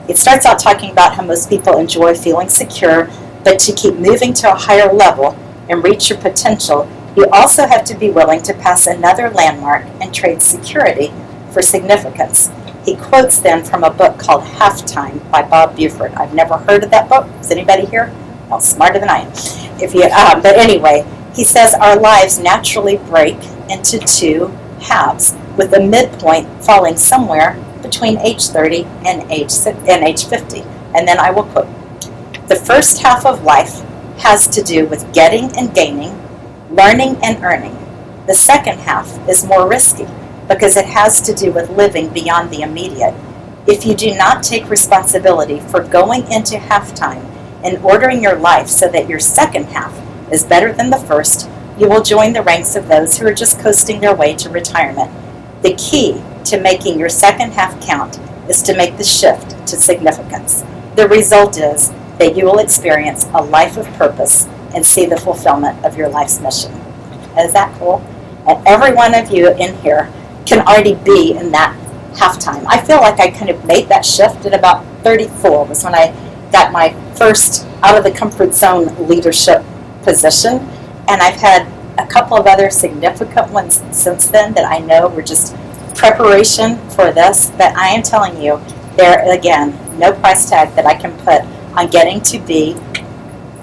It starts out talking about how most people enjoy feeling secure, but to keep moving to a higher level and reach your potential, you also have to be willing to pass another landmark and trade security for significance. He quotes then from a book called Halftime by Bob Buford. I've never heard of that book. Is anybody here? Well, smarter than I am. But anyway, he says our lives naturally break into 2 halves, with the midpoint falling somewhere between age 30 and age 50. And then I will quote, "The first half of life has to do with getting and gaining, learning and earning. The second half is more risky because it has to do with living beyond the immediate. If you do not take responsibility for going into halftime and ordering your life so that your second half is better than the first, you will join the ranks of those who are just coasting their way to retirement. The key to making your second half count is to make the shift to significance. The result is that you will experience a life of purpose and see the fulfillment of your life's mission." Is that cool? And every one of you in here can already be in that halftime. I feel like I kind of made that shift at about 34 was when I got my first out of the comfort zone leadership position. And I've had a couple of other significant ones since then that I know were just preparation for this. But I am telling you, there again, no price tag that I can put on getting to be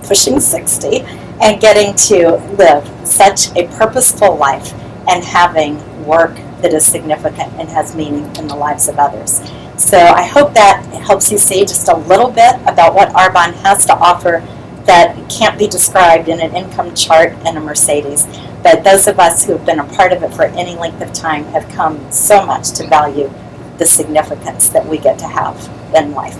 pushing 60 and getting to live such a purposeful life and having work that is significant and has meaning in the lives of others. So I hope that helps you see just a little bit about what Arbonne has to offer that can't be described in an income chart and a Mercedes. But those of us who have been a part of it for any length of time have come so much to value the significance that we get to have in life.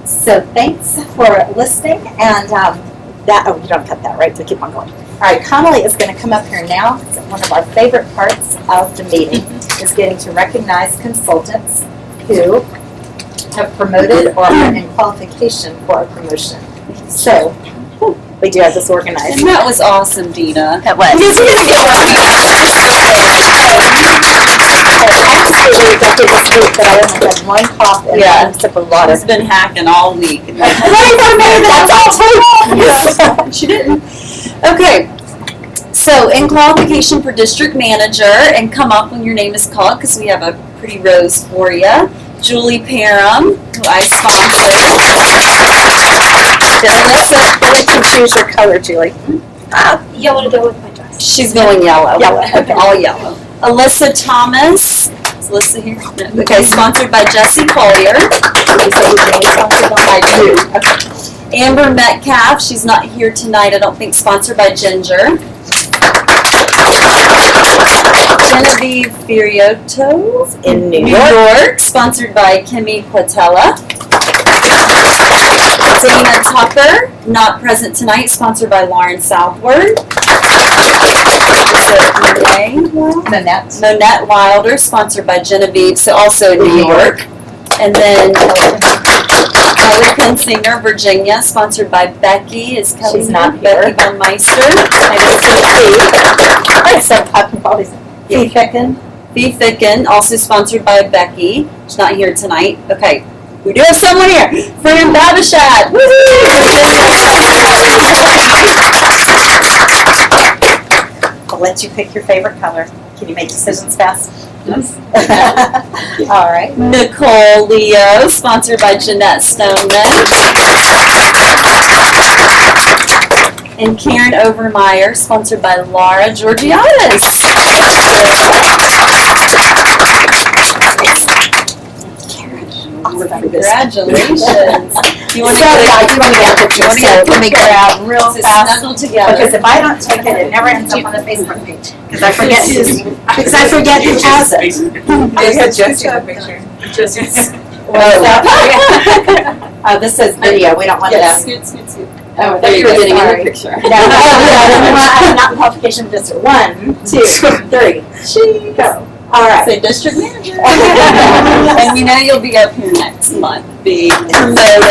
So thanks for listening, and you don't cut that, right? So keep on going. All right, Connolly is going to come up here now. One of our favorite parts of the meeting is getting to recognize consultants who have promoted or are in qualification for a promotion. So, we do have this organized. And that was awesome, Deena. It was. Actually, got here this week, but I only had one cough and one sip of water. She's been hacking all week. That's all too. She didn't. Okay. So, in qualification for district manager, and come up when your name is called, because we have a pretty rose for you. Julie Parham, who I sponsored. Really confuse your color, Julie. Yellow to go with my dress. She's going yellow. Yellow, okay. All yellow. Alyssa Thomas. Is Alyssa here? No. Okay, sponsored by Jesse Collier. I do. Okay. Amber Metcalf. She's not here tonight, I don't think. Sponsored by Ginger. Genevieve Furioto In New York. Sponsored by Kimmy Quatella. Deena Tucker, not present tonight, sponsored by Lauren Southward. Monette Wilder, sponsored by Genevieve, so also in New York. And then Kelly Pensinger, Virginia, sponsored by Becky. Is Kelly She's not Becky here. Von Meister. Fee Thicken, also sponsored by Becky. She's not here tonight. Okay. We do have someone here. Fran Babishat. I'll let you pick your favorite color. Can you make decisions fast? Yes. All right. Nicole Leo, sponsored by Jeanette Stoneman. And Karen Overmeyer, sponsored by Laura Georgiadis. Congratulations. You want to get a picture? So let me grab real snuggle fast. together. Because if I don't take it, it never ends up on the Facebook page. Because I forget who has it. I had Jesse in the picture. Jesse's. Oh, this says video. We don't want that. Scoot, scoot, scoot. Oh, There you go, getting in sorry. the picture. No, I'm not in qualification for district. 1, 2, 3. Go. All right. Say district manager. And we know you'll be up here next month, being promoted.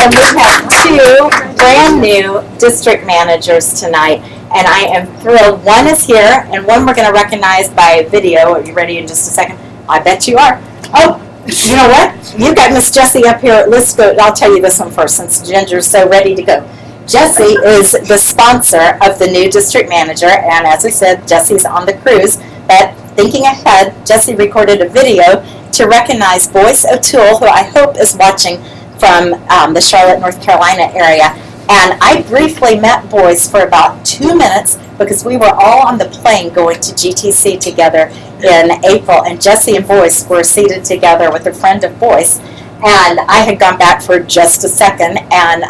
And we have 2 brand new district managers tonight, and I am thrilled. One is here, and one we're going to recognize by video. Are you ready in just a second? I bet you are. Oh, you know what? You've got Miss Jessie up here. Let's go. I'll tell you this one first, since Ginger's so ready to go. Jessie is the sponsor of the new district manager, and as I said, Jessie's on the cruise. But thinking ahead, Jessie recorded a video to recognize Boyce O'Toole, who I hope is watching from the Charlotte, North Carolina area. And I briefly met Boyce for about 2 minutes because we were all on the plane going to GTC together in April, and Jessie and Boyce were seated together with a friend of Boyce. And I had gone back for just a second, and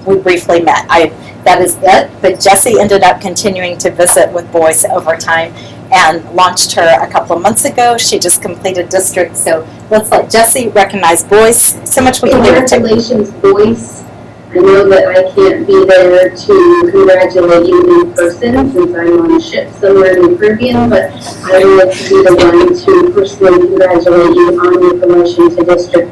we briefly met. That is it. But Jessie ended up continuing to visit with Boyce over time and launched her a couple of months ago. She just completed district. So let's let Jessie recognize Boyce. So much we can do. Congratulations, Boyce. I know that I can't be there to congratulate you in person since I'm on a ship somewhere in the Caribbean, but I would like to be the one to personally congratulate you on your promotion to district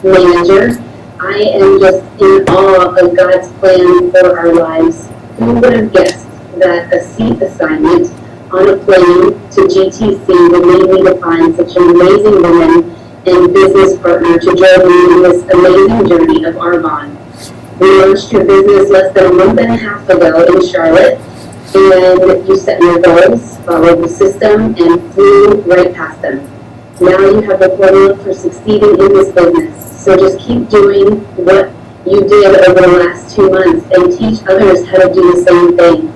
manager. I am just in awe of God's plan for our lives. Who would have guessed that a seat assignment on a plane to GTC would lead me to find such an amazing woman and business partner to join me in this amazing journey of our bond. We launched your business less than a month and a half ago in Charlotte, and you set your goals, followed the system, and flew right past them. Now you have the formula for succeeding in this business. So just keep doing what you did over the last 2 months and teach others how to do the same thing.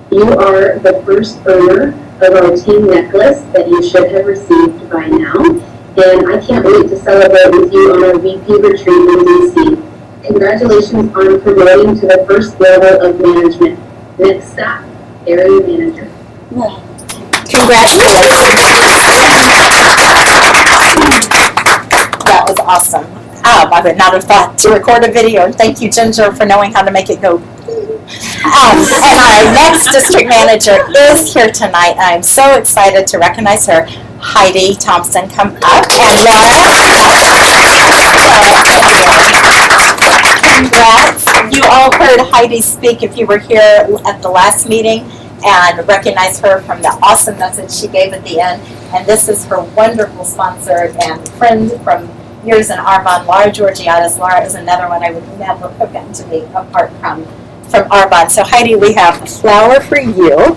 You are the first earner of our team necklace that you should have received by now, and I can't wait to celebrate with you on our VP retreat in DC. Congratulations on promoting to the first level of management. Next stop, area manager. Congratulations. That was awesome. I would not have thought to record a video, and thank you, Ginger, for knowing how to make it go And our next district manager is here tonight. I'm so excited to recognize her. Heidi Thompson, come up. And Laura. Congrats. You all heard Heidi speak if you were here at the last meeting, and recognize her from the awesome message she gave at the end. And this is her wonderful sponsor and friend from years in Arvon, Laura Georgiadis. Laura is another one I would never have gotten to meet apart from Arvon. So Heidi, we have a flower for you.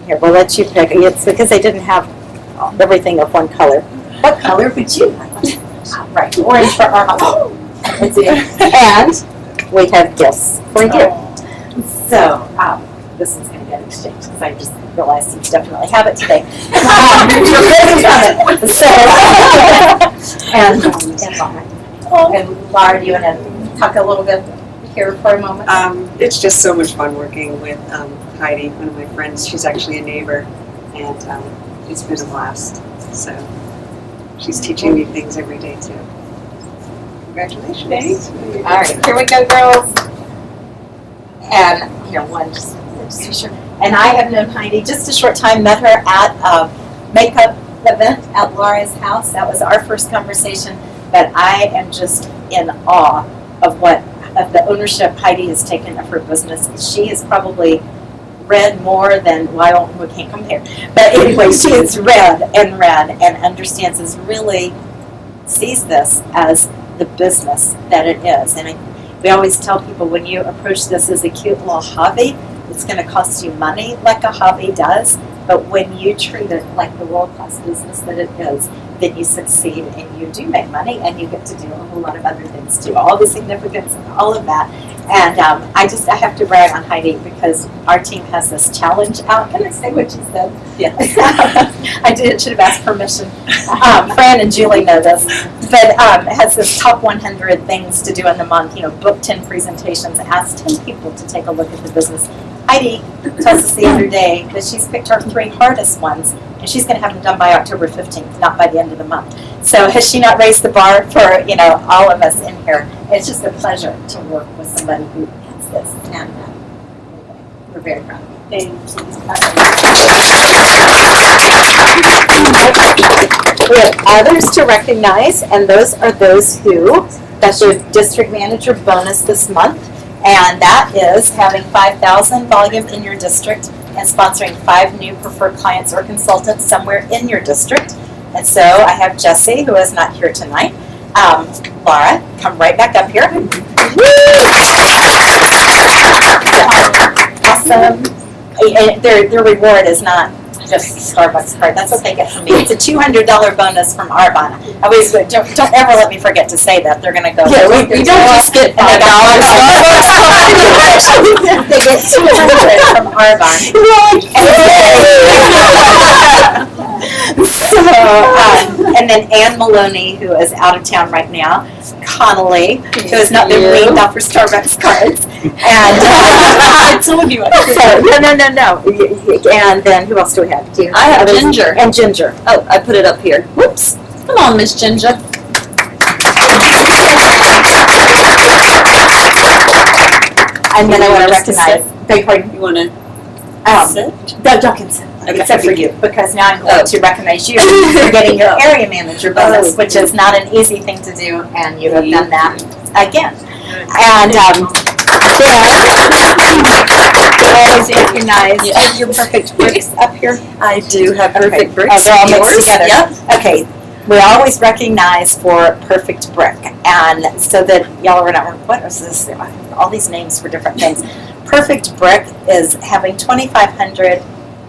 Here, we'll let you pick. It's because they didn't have everything of one color. What color would you like? Right, orange for Arvon. And we have gifts for you. So, this is going to get exchanged because I just realized you definitely have it today. And Laura, do you want to talk a little bit here for a moment? It's just so much fun working with Heidi, one of my friends. She's actually a neighbor, and it's been a blast. So she's teaching me things every day too. Congratulations. All right, here we go, girls. And here, one, just sure. And I have known Heidi just a short time, met her at a makeup event at Laura's house. That was our first conversation, but I am just in awe of the ownership Heidi has taken of her business. She has probably read more than, we can't compare. But anyway, she has read and understands sees this as the business that it is. And we always tell people, when you approach this as a cute little hobby, it's going to cost you money like a hobby does, but when you treat it like the world-class business that it is, then you succeed and you do make money and you get to do a whole lot of other things too, all the significance and all of that. And I have to brag on Heidi because our team has this challenge out. Can I say what you said? Yeah. Should have asked permission. Fran and Julie know this, but it has this top 100 things to do in the month. Book 10 presentations, ask 10 people to take a look at the business. Heidi tells us the other day that she's picked her 3 hardest ones, and she's going to have them done by October 15th, not by the end of the month. So has she not raised the bar for all of us in here? It's just a pleasure to work with somebody who has this, and we're very proud of you. Thank you. We have others to recognize, and those are those who got their district manager bonus this month. And that is having 5,000 volume in your district and sponsoring 5 new preferred clients or consultants somewhere in your district. And so I have Jessie, who is not here tonight. Laura, come right back up here. Awesome. And their reward is not just a Starbucks card. That's what they get from me. It's a $200 bonus from Arvon. I always don't ever let me forget to say that. They're going to go. Yeah, we don't just get $5. They get $200 from Arvon. And then Ann Maloney, who is out of town right now. Connolly, who has not been weaned off her Starbucks cards. And I told you. No. And then who else do we have? I have Ginger. And Ginger. Oh, I put it up here. Whoops. Come on, Miss Ginger. And then I want to recognize. Beg your pardon? You want to sit? Y'all can sit. Except for you, because now I'm going to recognize you for getting your area manager bonus, which is not an easy thing to do, and you have done that again. And I always recognize your perfect bricks up here. I do have perfect bricks. Oh, they're all mixed Yours? together. Yep. Okay. We always recognize for perfect brick, and so that y'all are not, what is this? All these names for different things. Perfect brick is having 2,500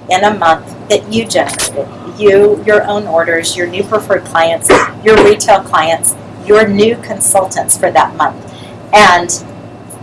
in a month that you generated. Your own orders, your new preferred clients, your retail clients, your new consultants for that month, and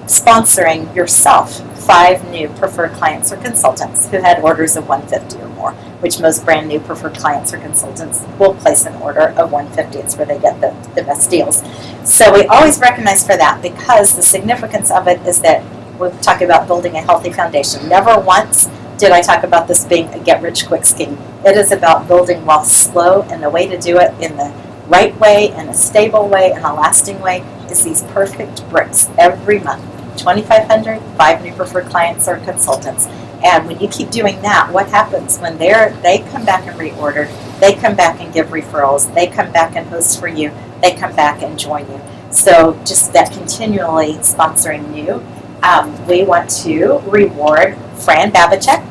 sponsoring yourself 5 new preferred clients or consultants who had orders of 150 or more, which most brand new preferred clients or consultants will place an order of 150. It's where they get the best deals. So we always recognize for that, because the significance of it is that we talk about building a healthy foundation. Never once did I talk about this being a get-rich-quick scheme. It is about building wealth slow, and the way to do it in the right way, in a stable way, in a lasting way, is these perfect bricks every month 2,500, 5 new preferred clients or consultants. And when you keep doing that, what happens when they come back and reorder, they come back and give referrals, they come back and host for you, they come back and join you. So just that continually sponsoring you. We want to reward Fran Babachek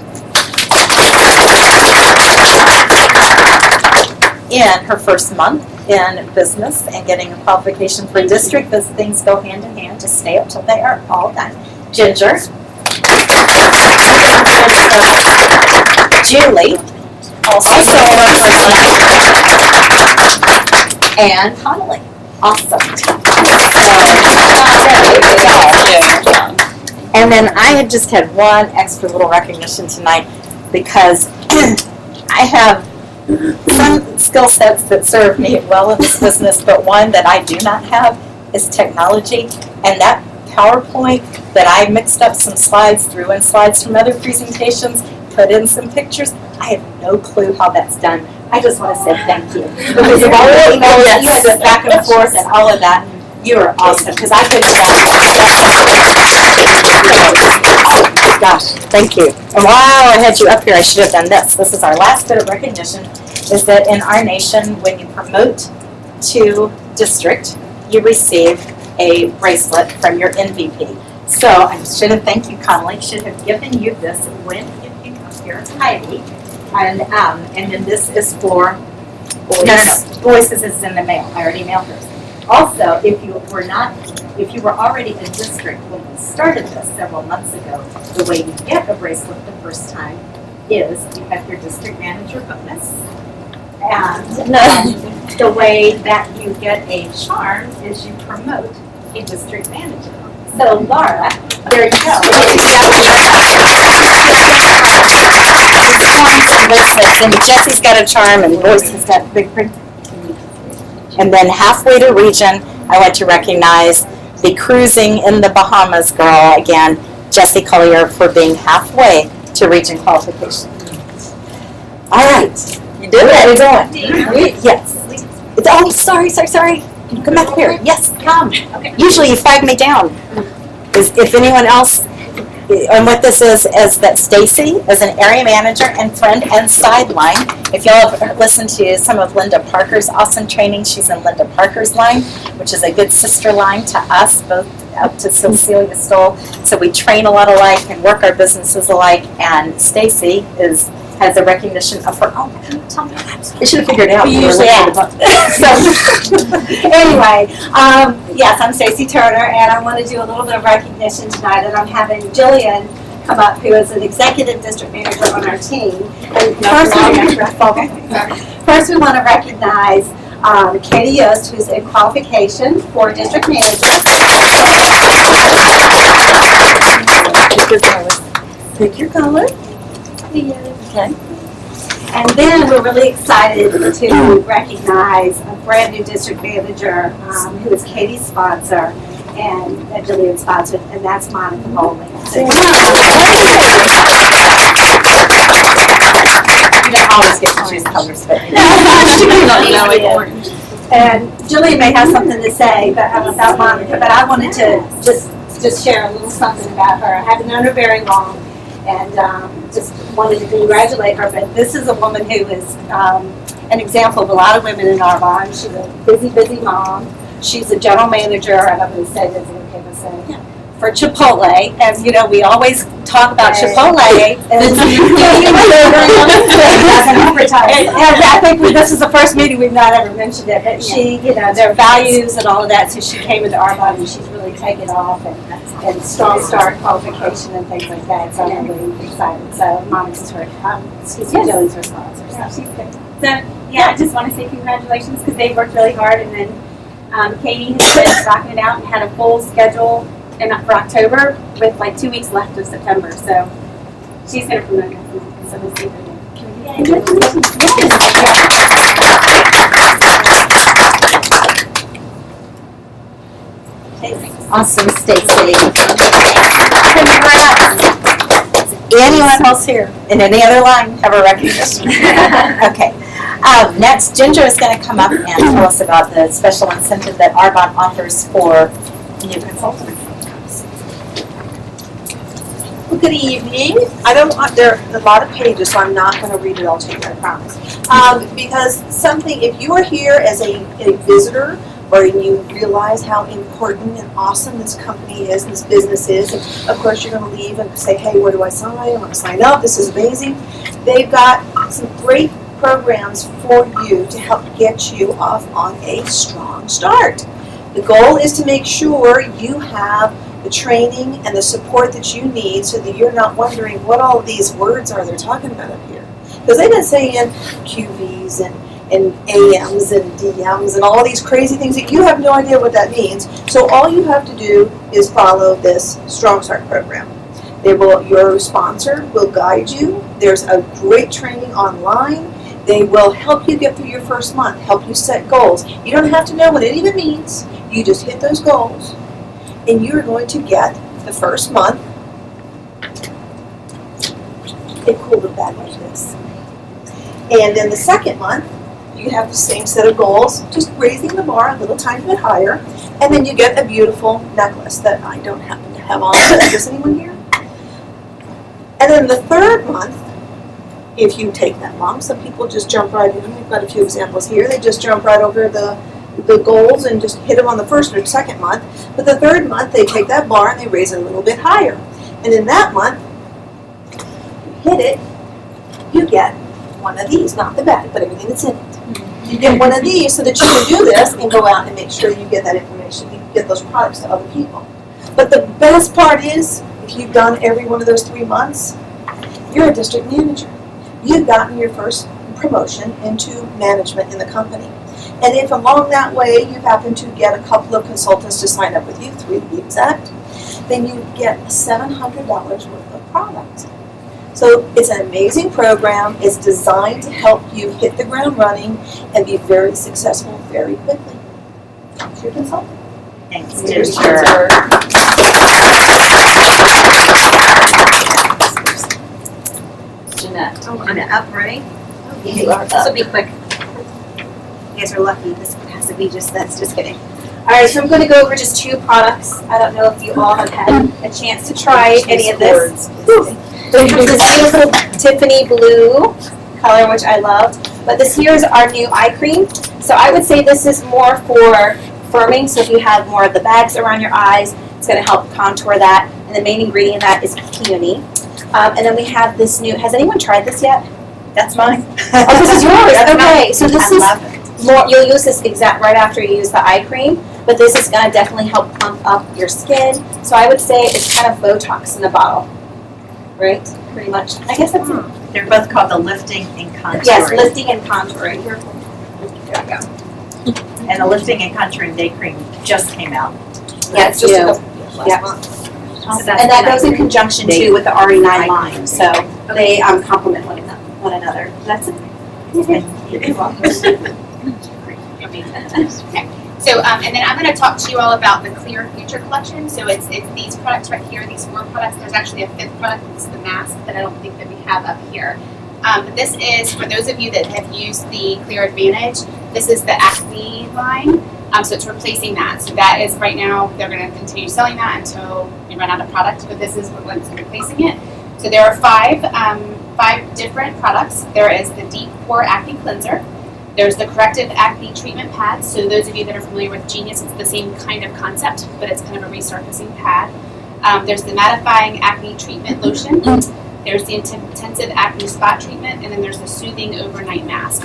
in her first month in business and getting a qualification for district. Those things go hand in hand. Just stay up till they are all done. Ginger. Julie. Also and Connolly. Awesome. And then I just had one extra little recognition tonight because I have some skill sets that serve me well in this business, but one that I do not have is technology. And that PowerPoint that I mixed up some slides, threw in slides from other presentations, put in some pictures, I have no clue how that's done. I just want to say thank you. Because you've already know that you had the back and forth and all of that. You are awesome, because I couldn't Gosh, thank you. And while I had you up here, I should have done this. This is our last bit of recognition, is that in our nation, when you promote to district, you receive a bracelet from your ERVP. So I should have thanked you, Connolly. Should have given you this when you came up here, Heidi. And then this is for Voices is in the mail. I already mailed hers. Also, if you were already a district when we started this several months ago, the way you get a bracelet the first time is you have your district manager bonus. And the way that you get a charm is you promote a district manager. So Laura, there you go. And Jesse's got a charm and Royce has got big print. And then halfway to region, I want to recognize the Cruising in the Bahamas girl again, Jessie Collier, for being halfway to region qualification. All right. You did it. Where are we going? Yes. Oh, sorry. Come back here. Yes, come. Okay. Usually you flag me down. If anyone else, and what this is that Stacy is an area manager and friend and sideline. If y'all have listened to some of Linda Parker's awesome training, she's in Linda Parker's line, which is a good sister line to us, both up to Cecilia Stoll. So we train a lot alike and work our businesses alike. And Stacy has a recognition of her own. Tell me that. You should have figured it out. We usually have. So, anyway, yes, I'm Stacey Turner, and I want to do a little bit of recognition tonight, and I'm having Jillian come up, who is an executive district manager on our team. And first we want to recognize Katie Yost, who's in qualification for district manager. Pick your color. Okay. And then we're really excited to recognize a brand new district manager who is Katie's sponsor and Jillian's sponsor, and that's Monica Bowling. You don't always get to choose colors, but And Jillian may have something to say about Monica, but I wanted to just share a little something about her. I haven't known her very long, and just wanted to congratulate her. But this is a woman who is an example of a lot of women in our lives. She's a busy mom. She's a general manager, and I'm going to say this in for Chipotle, and we always talk about Chipotle. And I think this is the first meeting we've not ever mentioned it, but she, their values and all of that. So she came into our body, and she's really taken off, and strong start qualification and things like that. So I'm really excited. So Monica's her, Jillian's her sponsor. So she's good. So I just want to say congratulations because they worked really hard, and then Katie has been rocking it out and had a full schedule for October with like 2 weeks left of September. So she's going to promote us. So we'll see her. awesome, Stacy. Anyone else here in any other line have a recognition? Okay. Next, Ginger is going to come up and tell us about the special incentive that Arbonne offers for new consultants. Well, good evening. I don't want, there are a lot of pages, so I'm not going to read it all to you, I promise. Because something, if you are here as a visitor, or you realize how important and awesome this company is, this business is, and of course you're going to leave and say, hey, where do I sign? I want to sign up. This is amazing. They've got some great programs for you to help get you off on a strong start. The goal is to make sure you have the training and the support that you need so that you're not wondering what all of these words are they're talking about up here. Because they've been saying QVs and AMs and DMs and all these crazy things that you have no idea what that means. So all you have to do is follow this Strong Start program. Your sponsor will guide you. There's a great training online. They will help you get through your first month, help you set goals. You don't have to know what it even means. You just hit those goals, and you're going to get the first month a cool little bag like this. And then the second month, you have the same set of goals, just raising the bar a little tiny bit higher, and then you get a beautiful necklace that I don't happen to have on. Does anyone here? And then the third month, if you take that long, some people just jump right in. We've got a few examples here. They just jump right over the goals and just hit them on the first or second month. But the third month, they take that bar and they raise it a little bit higher. And in that month, you hit it, you get one of these, not the bag, but everything that's in it. You get one of these so that you can do this and go out and make sure you get that information, you get those products to other people. But the best part is, if you've done every one of those 3 months, you're a district manager. You've gotten your first promotion into management in the company. And if along that way you happen to get a couple of consultants to sign up with you, 3 to be exact, then you get $700 worth of product. So it's an amazing program. It's designed to help you hit the ground running and be very successful very quickly. Talk to your consultant. Thanks, Here's Ginger. Jeanette. Oh, I'm up, right? You are This up. will be quick. You guys are lucky. This has to be that's just kidding. All right, so I'm going to go over just 2 products. I don't know if you all have had a chance to try any of this. So we have this beautiful Tiffany blue color, which I loved. But this here is our new eye cream. So I would say this is more for firming. So if you have more of the bags around your eyes, it's going to help contour that. And the main ingredient of that is peony. And then we have this new, has anyone tried this yet? That's mine. Oh, this is yours. That's Okay, so this I is love it. more, you'll use this exact right after you use the eye cream, but this is going to definitely help plump up your skin. So I would say it's kind of Botox in a bottle, right? Pretty much. I guess that's it. They're both called the lifting and contouring. Yes, lifting and contouring. There we go. And the lifting and contouring day cream just came out. Yeah, it's just a couple, yeah. So that's And that the goes in night conjunction cream. too with the RE9 line, so they complement one another. That's it. You're welcome. Okay. So, and then I'm going to talk to you all about the Clear Future collection. So it's these products right here, these 4 products. There's actually a 5th product, it's the mask that I don't think that we have up here. But this is, for those of you that have used the Clear Advantage, this is the acne line. So it's replacing that. So that is right now, they're going to continue selling that until we run out of product, but this is what's replacing it. So there are 5 different products. There is the Deep Pore Acne Cleanser. There's the Corrective Acne Treatment Pad. So those of you that are familiar with Genius, it's the same kind of concept, but it's kind of a resurfacing pad. There's the Mattifying Acne Treatment Lotion. There's the Intensive Acne Spot Treatment, and then there's the Soothing Overnight Mask.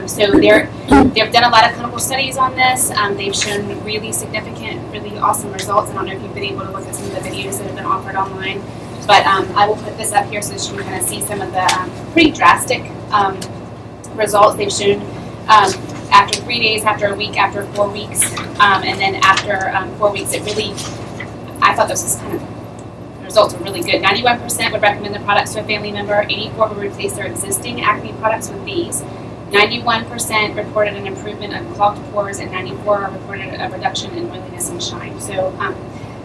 So they've done a lot of clinical studies on this. They've shown really significant, really awesome results. I don't know if you've been able to look at some of the videos that have been offered online, but I will put this up here so that you can kind of see some of the pretty drastic results they've shown after 3 days, after a week, after 4 weeks, and then after 4 weeks. It really, I thought this was kind of, the results were really good. 91% would recommend the products to a family member. 84% would replace their existing acne products with these. 91% reported an improvement of clogged pores, and 94% reported a reduction in oiliness and shine. So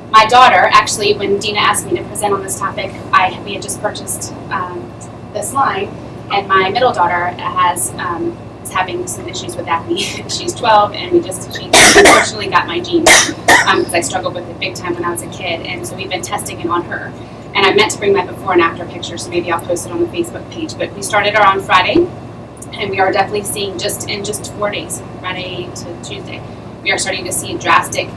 my daughter, actually, when Deena asked me to present on this topic, we had just purchased this line, and my middle daughter is having some issues with acne. She's 12, and she unfortunately got my genes because I struggled with it big time when I was a kid, and so we've been testing it on her. And I meant to bring my before and after picture, so maybe I'll post it on the Facebook page. But we started her on Friday, and we are definitely seeing in just 4 days, Friday to Tuesday, we are starting to see a drastic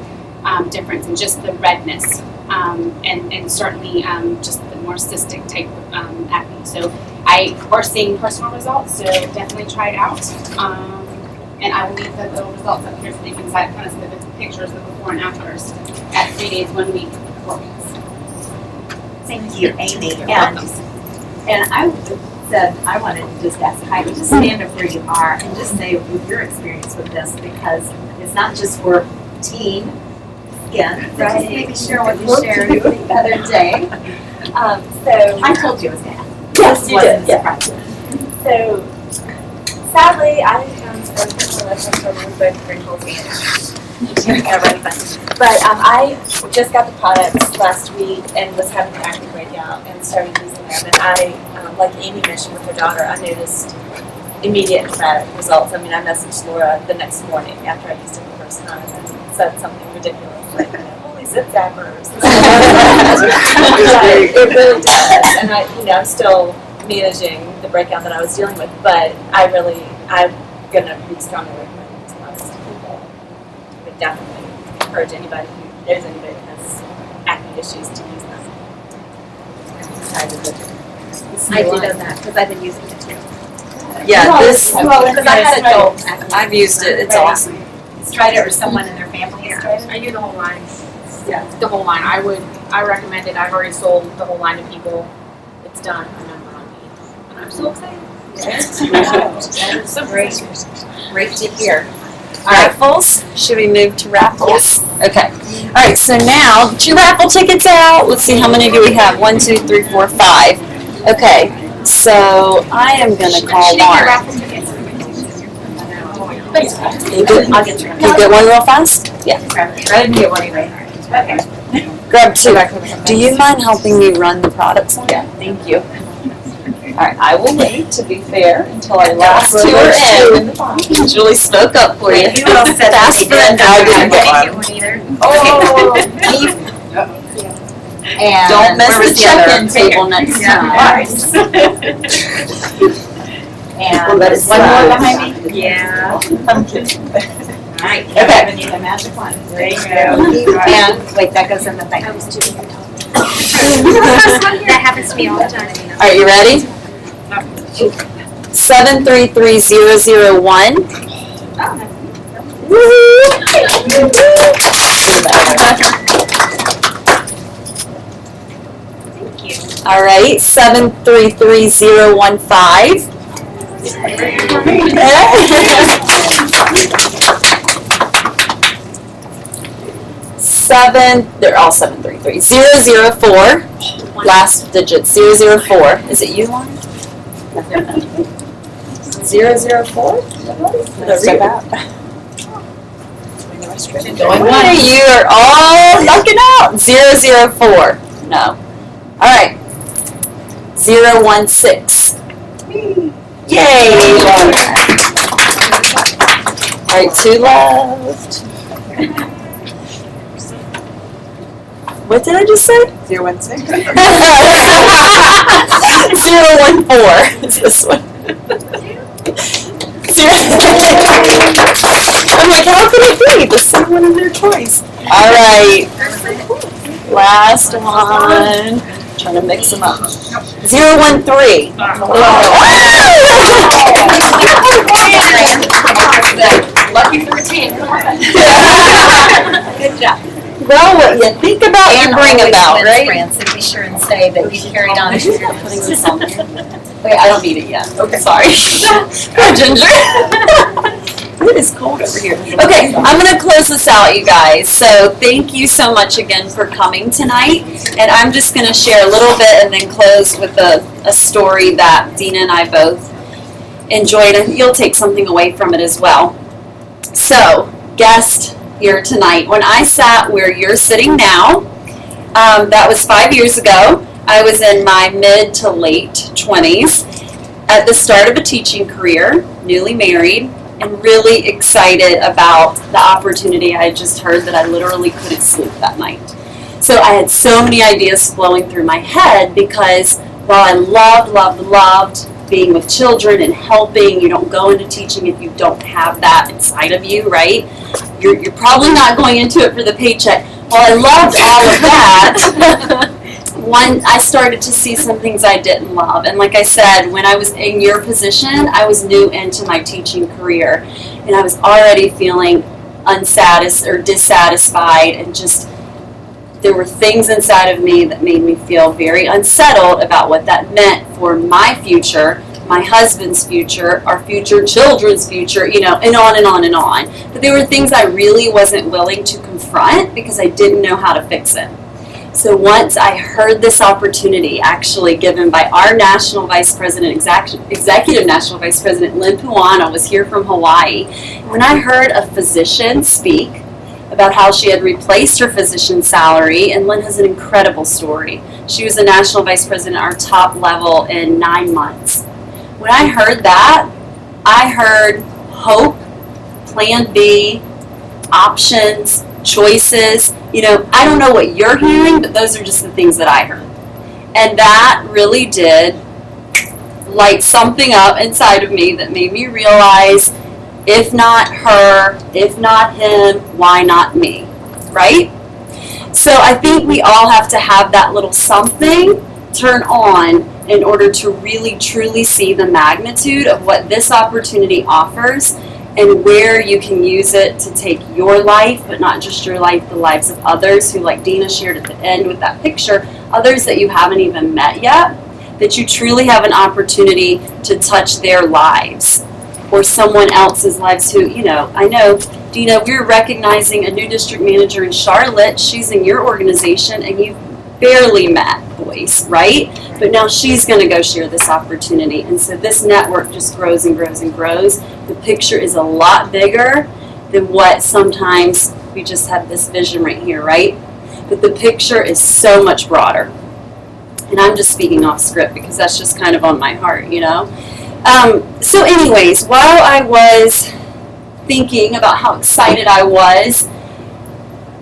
difference in just the redness and certainly just the more cystic type acne. So we're seeing personal results, so definitely try it out. And I will leave the little results up here so you can kind of see the pictures of the before and afters at 3 days, 1 week, 4 weeks. Thank you, Amy. And I said I wanted to just ask Heidi to stand up where you are and just say with your experience with this, because it's not just for teen skin, right? Just making sure what you shared the other day. So I told you it was going to happen. Yes, you did. Yeah. So sadly, I personally with both wrinkles and but I just got the products last week and was having an acne breakout and started using them. And I, like Amy mentioned with her daughter, I noticed immediate dramatic results. I mean, I messaged Laura the next morning after I used it the first time and said something ridiculous like, holy zip zappers. It really does. And I'm still managing the breakout that I was dealing with, but I'm going to be strongly recommend these products to people. I would definitely encourage anybody who knows anybody that has acne issues to use them. I do know that because I've been using it too. Yeah, this, Because I had adult acne. I've used it, it's awesome. Has tried it or someone in their family has tried it. I do the whole line. Yeah. The whole line. I recommend it. I've already sold the whole line to people. It's done. A number on me. And I'm so excited. That is great. Great to hear. Raffles? Should we move to raffles? Okay. All right, so now get your raffle tickets out. Let's see, how many do we have? 1, 2, 3, 4, 5. Okay, so I am going to call Mark. I'll get you. Can you get one real fast? Yeah. I didn't get one anyway. Okay. Grab 2. Do you mind helping me run the products? Yeah, thank you. All right, I will wait, to be fair, until our last 2 are in. Julie spoke up for you. You all said Faster than I did. One either. Oh, And don't miss where was the the other? check-in table next time. And That is one more sad. behind me? Yeah. I'm kidding. All right. Okay. I need a magic one. There you go. And wait, that goes in the thing. That happens to me all the time. All right, you ready? 733001. All right, 733015. They're all 733. 004. Last digit 004. Is it you, Lauren? 004? Step out. Hey, you are all knocking out. 004. No. All right. 016. Yay! All right, 2 left. What did I just say? 016. 014 is this one. I'm like, how could it be? The same one in their choice. All right. Last one. Trying to mix them up. 013. Lucky for a team. Good job. Well, what you think about, you bring about, right? France, and be sure and say that you carried on. Putting this on there. Wait, I don't need it yet. Okay, sorry. Poor Ginger. It is cold over here. Okay, I'm going to close this out, you guys. So thank you so much again for coming tonight. And I'm just going to share a little bit and then close with a story that Deena and I both enjoyed. And you'll take something away from it as well. So, guest here tonight. When I sat where you're sitting now, that was 5 years ago. I was in my mid to late 20s at the start of a teaching career, newly married, and really excited about the opportunity I had just heard that I literally couldn't sleep that night. So I had so many ideas flowing through my head because while I loved being with children and helping, you don't go into teaching if you don't have that inside of you, right? You're probably not going into it for the paycheck. While I loved all of that, I started to see some things I didn't love. And like I said, when I was in your position, I was new into my teaching career. And I was already feeling dissatisfied, and just there were things inside of me that made me feel very unsettled about what that meant for my future, my husband's future, our future children's future, and on and on and on. But there were things I really wasn't willing to confront because I didn't know how to fix it. So once I heard this opportunity actually given by our National Vice President, Executive National Vice President, Lynn Puana, was here from Hawaii. When I heard a physician speak about how she had replaced her physician salary, and Lynn has an incredible story. She was the National Vice President at our top level in 9 months. When I heard that, I heard hope, plan B, options, choices. I don't know what you're hearing, but those are just the things that I heard. And that really did light something up inside of me that made me realize, if not her, if not him, why not me, right? So I think we all have to have that little something turn on in order to really truly see the magnitude of what this opportunity offers, and where you can use it to take your life, but not just your life, the lives of others who, like Deena shared at the end with that picture, others that you haven't even met yet, that you truly have an opportunity to touch their lives or someone else's lives who, I know, Deena, we're recognizing a new district manager in Charlotte. She's in your organization, and you've barely met Boyce, right? But now she's going to go share this opportunity. And so this network just grows and grows and grows. The picture is a lot bigger than what sometimes we just have this vision right here, right? But the picture is so much broader. And I'm just speaking off script because that's just kind of on my heart, So anyways, while I was thinking about how excited I was,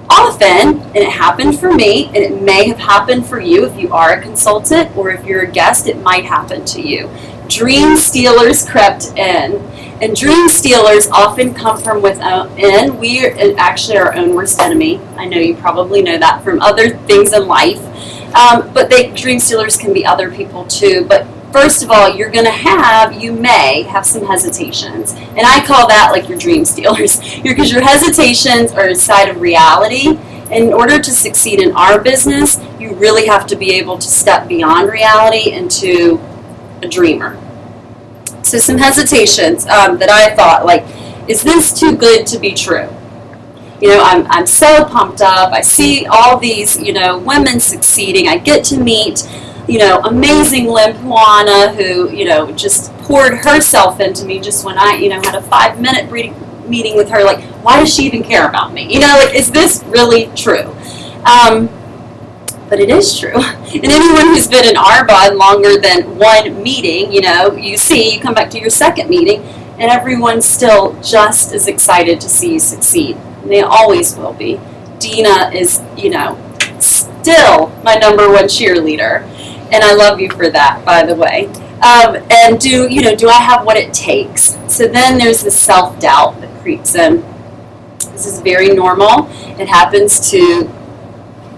often, and it happened for me, and it may have happened for you if you are a consultant, or if you're a guest, it might happen to you. Dream stealers crept in. And dream stealers often come from within. We are actually our own worst enemy. I know you probably know that from other things in life. But dream stealers can be other people too. But first of all, you may have some hesitations. And I call that like your dream stealers. Because your hesitations are inside of reality. And in order to succeed in our business, you really have to be able to step beyond reality into a dreamer. So some hesitations that I thought, like, is this too good to be true? I'm so pumped up. I see all these, women succeeding. I get to meet amazing Lynn Puana, who, just poured herself into me just when I, had a 5-minute meeting with her. Like, why does she even care about me? Is this really true? But it is true. And anyone who's been in Arbonne longer than one meeting, you come back to your second meeting, and everyone's still just as excited to see you succeed. And they always will be. Deena is, still my #1 cheerleader. And I love you for that, by the way. And do I have what it takes? So then there's this self-doubt that creeps in. This is very normal. It happens to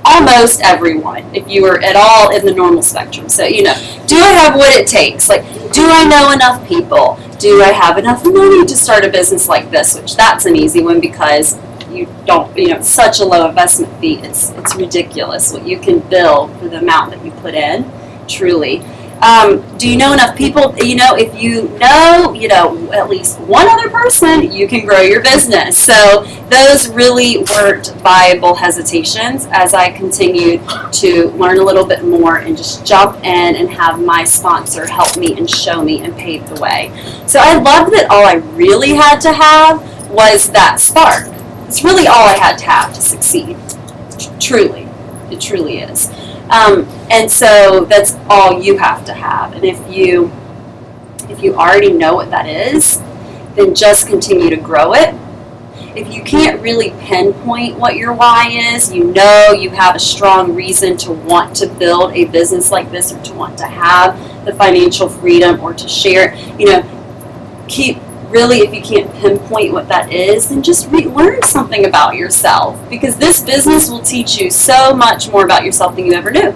almost everyone, if you are at all in the normal spectrum. So, do I have what it takes? Like, do I know enough people? Do I have enough money to start a business like this? Which that's an easy one because you don't, it's such a low investment fee. It's ridiculous what you can build for the amount that you put in, truly. Do you know enough people? If you know, at least one other person, you can grow your business. So those really weren't viable hesitations as I continued to learn a little bit more and just jump in and have my sponsor help me and show me and pave the way. So I love that all I really had to have was that spark. It's really all I had to have to succeed. Truly. It truly is. And so that's all you have to have. And if you already know what that is, then just continue to grow it if you can't really pinpoint what your why is, you know you have a strong reason to want to build a business like this, or to want to have the financial freedom, or to share, you know, if you can't pinpoint what that is, then just learn something about yourself, because this business will teach you so much more about yourself than you ever knew.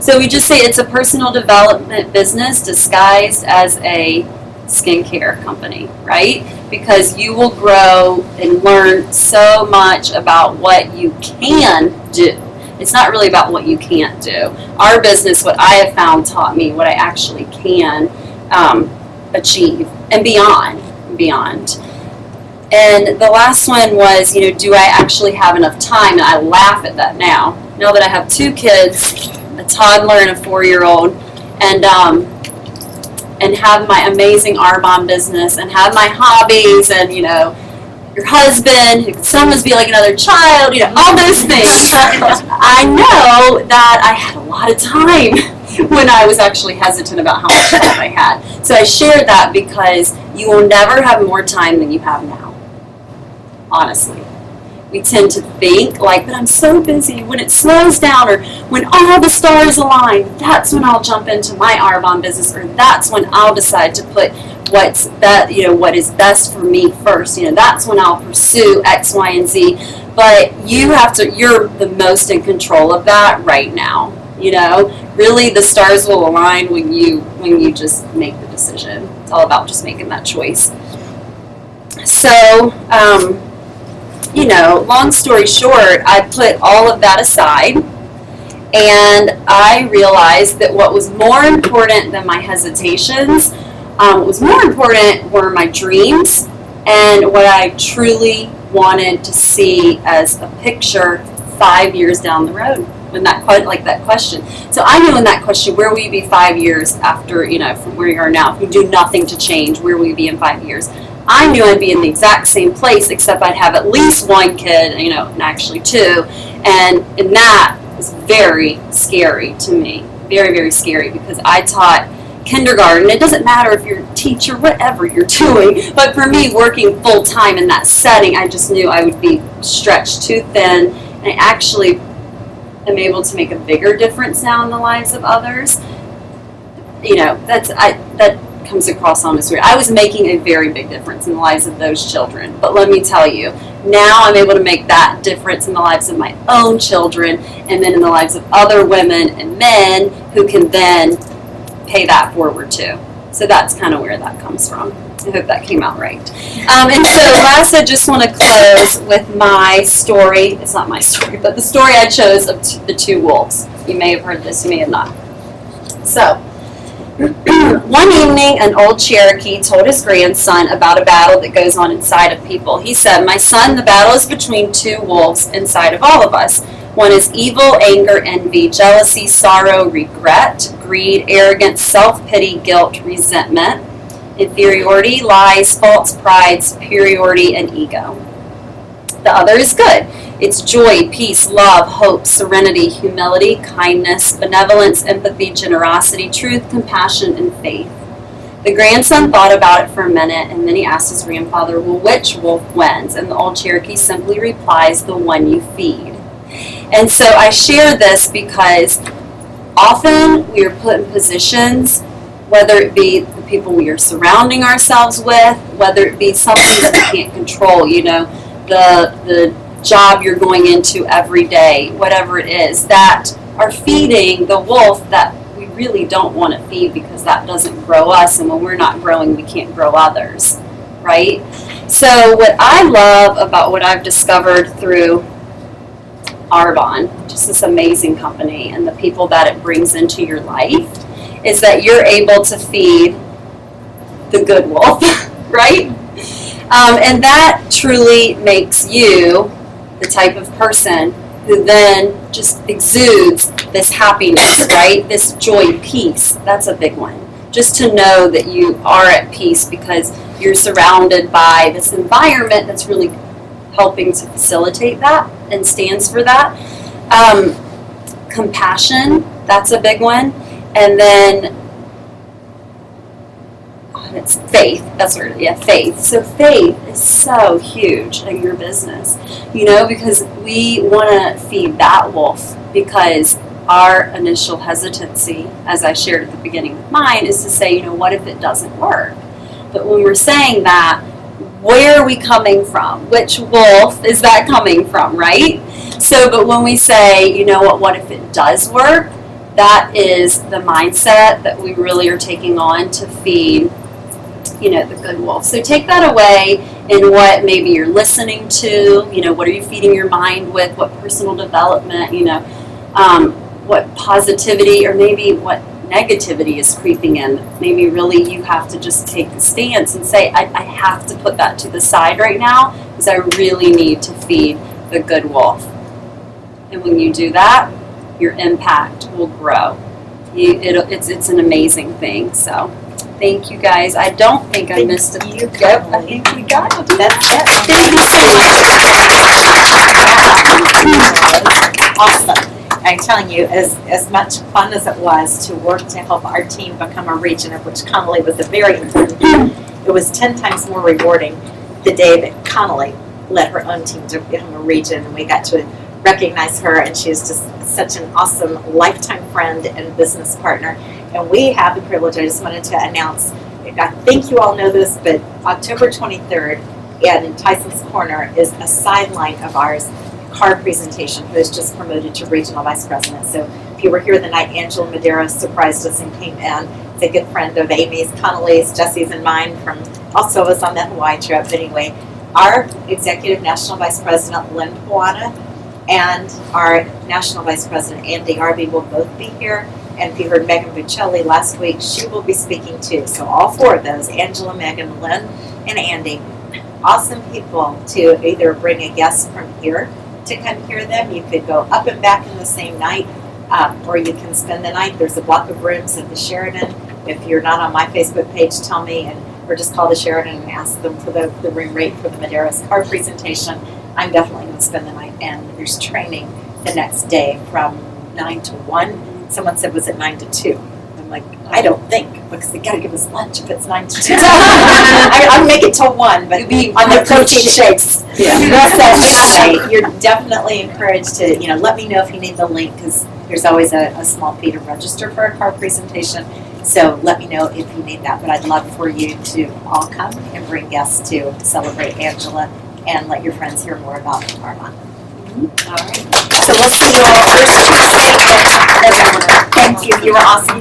So we just say it's a personal development business disguised as a skincare company, right? Because you will grow and learn so much about what you can do. It's not really about what you can't do. Our business, what I have found, taught me what I actually can achieve and beyond. And the last one was, you know, do I actually have enough time? And I laugh at that now that I have 2 kids, a toddler and a 4-year-old, and have my amazing Arbonne business, and have my hobbies, and, you know, your husband who could sometimes be like another child, you know, all those things. I know that I had a lot of time when I was actually hesitant about how much time I had. So I shared that because you will never have more time than you have now. Honestly. We tend to think like, but I'm so busy. When it slows down, or when all the stars align, that's when I'll jump into my Arbonne business, or that's when I'll decide to put what is best for me first. You know, that's when I'll pursue X, Y, and Z. But you're the most in control of that right now. You know, really the stars will align when you just make the decision. It's all about just making that choice. So, you know, long story short, I put all of that aside, and I realized that what was more important than my hesitations, what was more important were my dreams and what I truly wanted to see as a picture 5 years down the road. When that question. So I knew in that question, where will you be 5 years after, you know, from where you are now? If you do nothing to change, where will you be in 5 years? I knew I'd be in the exact same place, except I'd have at least 1 kid, you know, and actually 2. And that was very scary to me. Very, very scary, because I taught kindergarten. It doesn't matter if you're a teacher, whatever you're doing. But for me, working full time in that setting, I just knew I would be stretched too thin. And I actually am able to make a bigger difference now in the lives of others. You know, that comes across almost weird. I was making a very big difference in the lives of those children. But let me tell you, now I'm able to make that difference in the lives of my own children, and then in the lives of other women and men who can then pay that forward too. So that's kind of where that comes from. I hope that came out right. And so last, I just want to close with my story. It's not my story, but the story I chose of the 2 wolves. You may have heard this, you may have not. So, one evening, an old Cherokee told his grandson about a battle that goes on inside of people. He said, "My son, the battle is between 2 wolves inside of all of us. One is evil, anger, envy, jealousy, sorrow, regret, greed, arrogance, self-pity, guilt, resentment, inferiority, lies, false pride, superiority, and ego. The other is good. It's joy, peace, love, hope, serenity, humility, kindness, benevolence, empathy, generosity, truth, compassion, and faith." The grandson thought about it for a minute, and then he asked his grandfather, "Well, which wolf wins?" And the old Cherokee simply replies, "The one you feed." And so I share this because often we are put in positions, whether it be the people we are surrounding ourselves with, whether it be something that we can't control, you know, the job you're going into every day, whatever it is, that are feeding the wolf that we really don't want to feed, because that doesn't grow us, and when we're not growing, we can't grow others, right? So what I love about what I've discovered through Arbonne, just this amazing company, and the people that it brings into your life, is that you're able to feed the good wolf, right? And that truly makes you the type of person who then just exudes this happiness, right? This joy, peace. That's a big one. Just to know that you are at peace because you're surrounded by this environment that's really helping to facilitate that and stands for that. Compassion, that's a big one. And then it's faith. That's where, faith. So faith is so huge in your business, you know, because we want to feed that wolf, because our initial hesitancy, as I shared at the beginning of mine, is to say, you know, what if it doesn't work? But when we're saying that, where are we coming from? Which wolf is that coming from, right? So, but when we say, you know what if it does work? That is the mindset that we really are taking on to feed, you know, the good wolf. So take that away in what maybe you're listening to, you know, what are you feeding your mind with, what personal development, you know, what positivity or maybe what negativity is creeping in. Maybe really you have to just take a stance and say, I have to put that to the side right now because I really need to feed the good wolf. And when you do that, your impact will grow. It's an amazing thing. So thank you guys. I don't think I missed a few. Yep, I think you got it. That's it. Thank you so much. Awesome. I'm telling you, as much fun as it was to work to help our team become a region, of which Connolly was a very important part, it was 10 times more rewarding the day that Connolly led her own team to become a region, and we got to recognize her, and she is just such an awesome lifetime friend and business partner. And we have the privilege, I just wanted to announce, I think you all know this, but October 23rd in Tyson's Corner is a sideline of ours, car presentation, who is just promoted to regional vice president. So if you were here the night Angela Madera surprised us and came in, it's a good friend of Amy's, Connolly's, Jesse's, and mine, from also was on that Hawaii trip. But anyway, our executive national vice president, Lynn Puana, and our national vice president, Andy Arby, will both be here. And if you heard Megan Buccelli last week, she will be speaking too. So all four of those, Angela, Megan, Lynn, and Andy, awesome people to either bring a guest from here to come hear them. You could go up and back in the same night, or you can spend the night. There's a block of rooms at the Sheridan. If you're not on my Facebook page, tell me, or just call the Sheridan and ask them for the room rate for the Madera's car presentation. I'm definitely going to spend the night, and there's training the next day from 9 to 1. Someone said, was it 9 to 2? I'm like, I don't think, because they got to give us lunch if it's 9 to 2. I'll make it till 1, but on the protein shakes. Yeah. So anyway, you're definitely encouraged to, let me know if you need the link, because there's always a small fee to register for a car presentation. So let me know if you need that. But I'd love for you to all come and bring guests to celebrate Angela and let your friends hear more about Armand. All right. So we'll see you all first Tuesday in November. Thank you. You were awesome.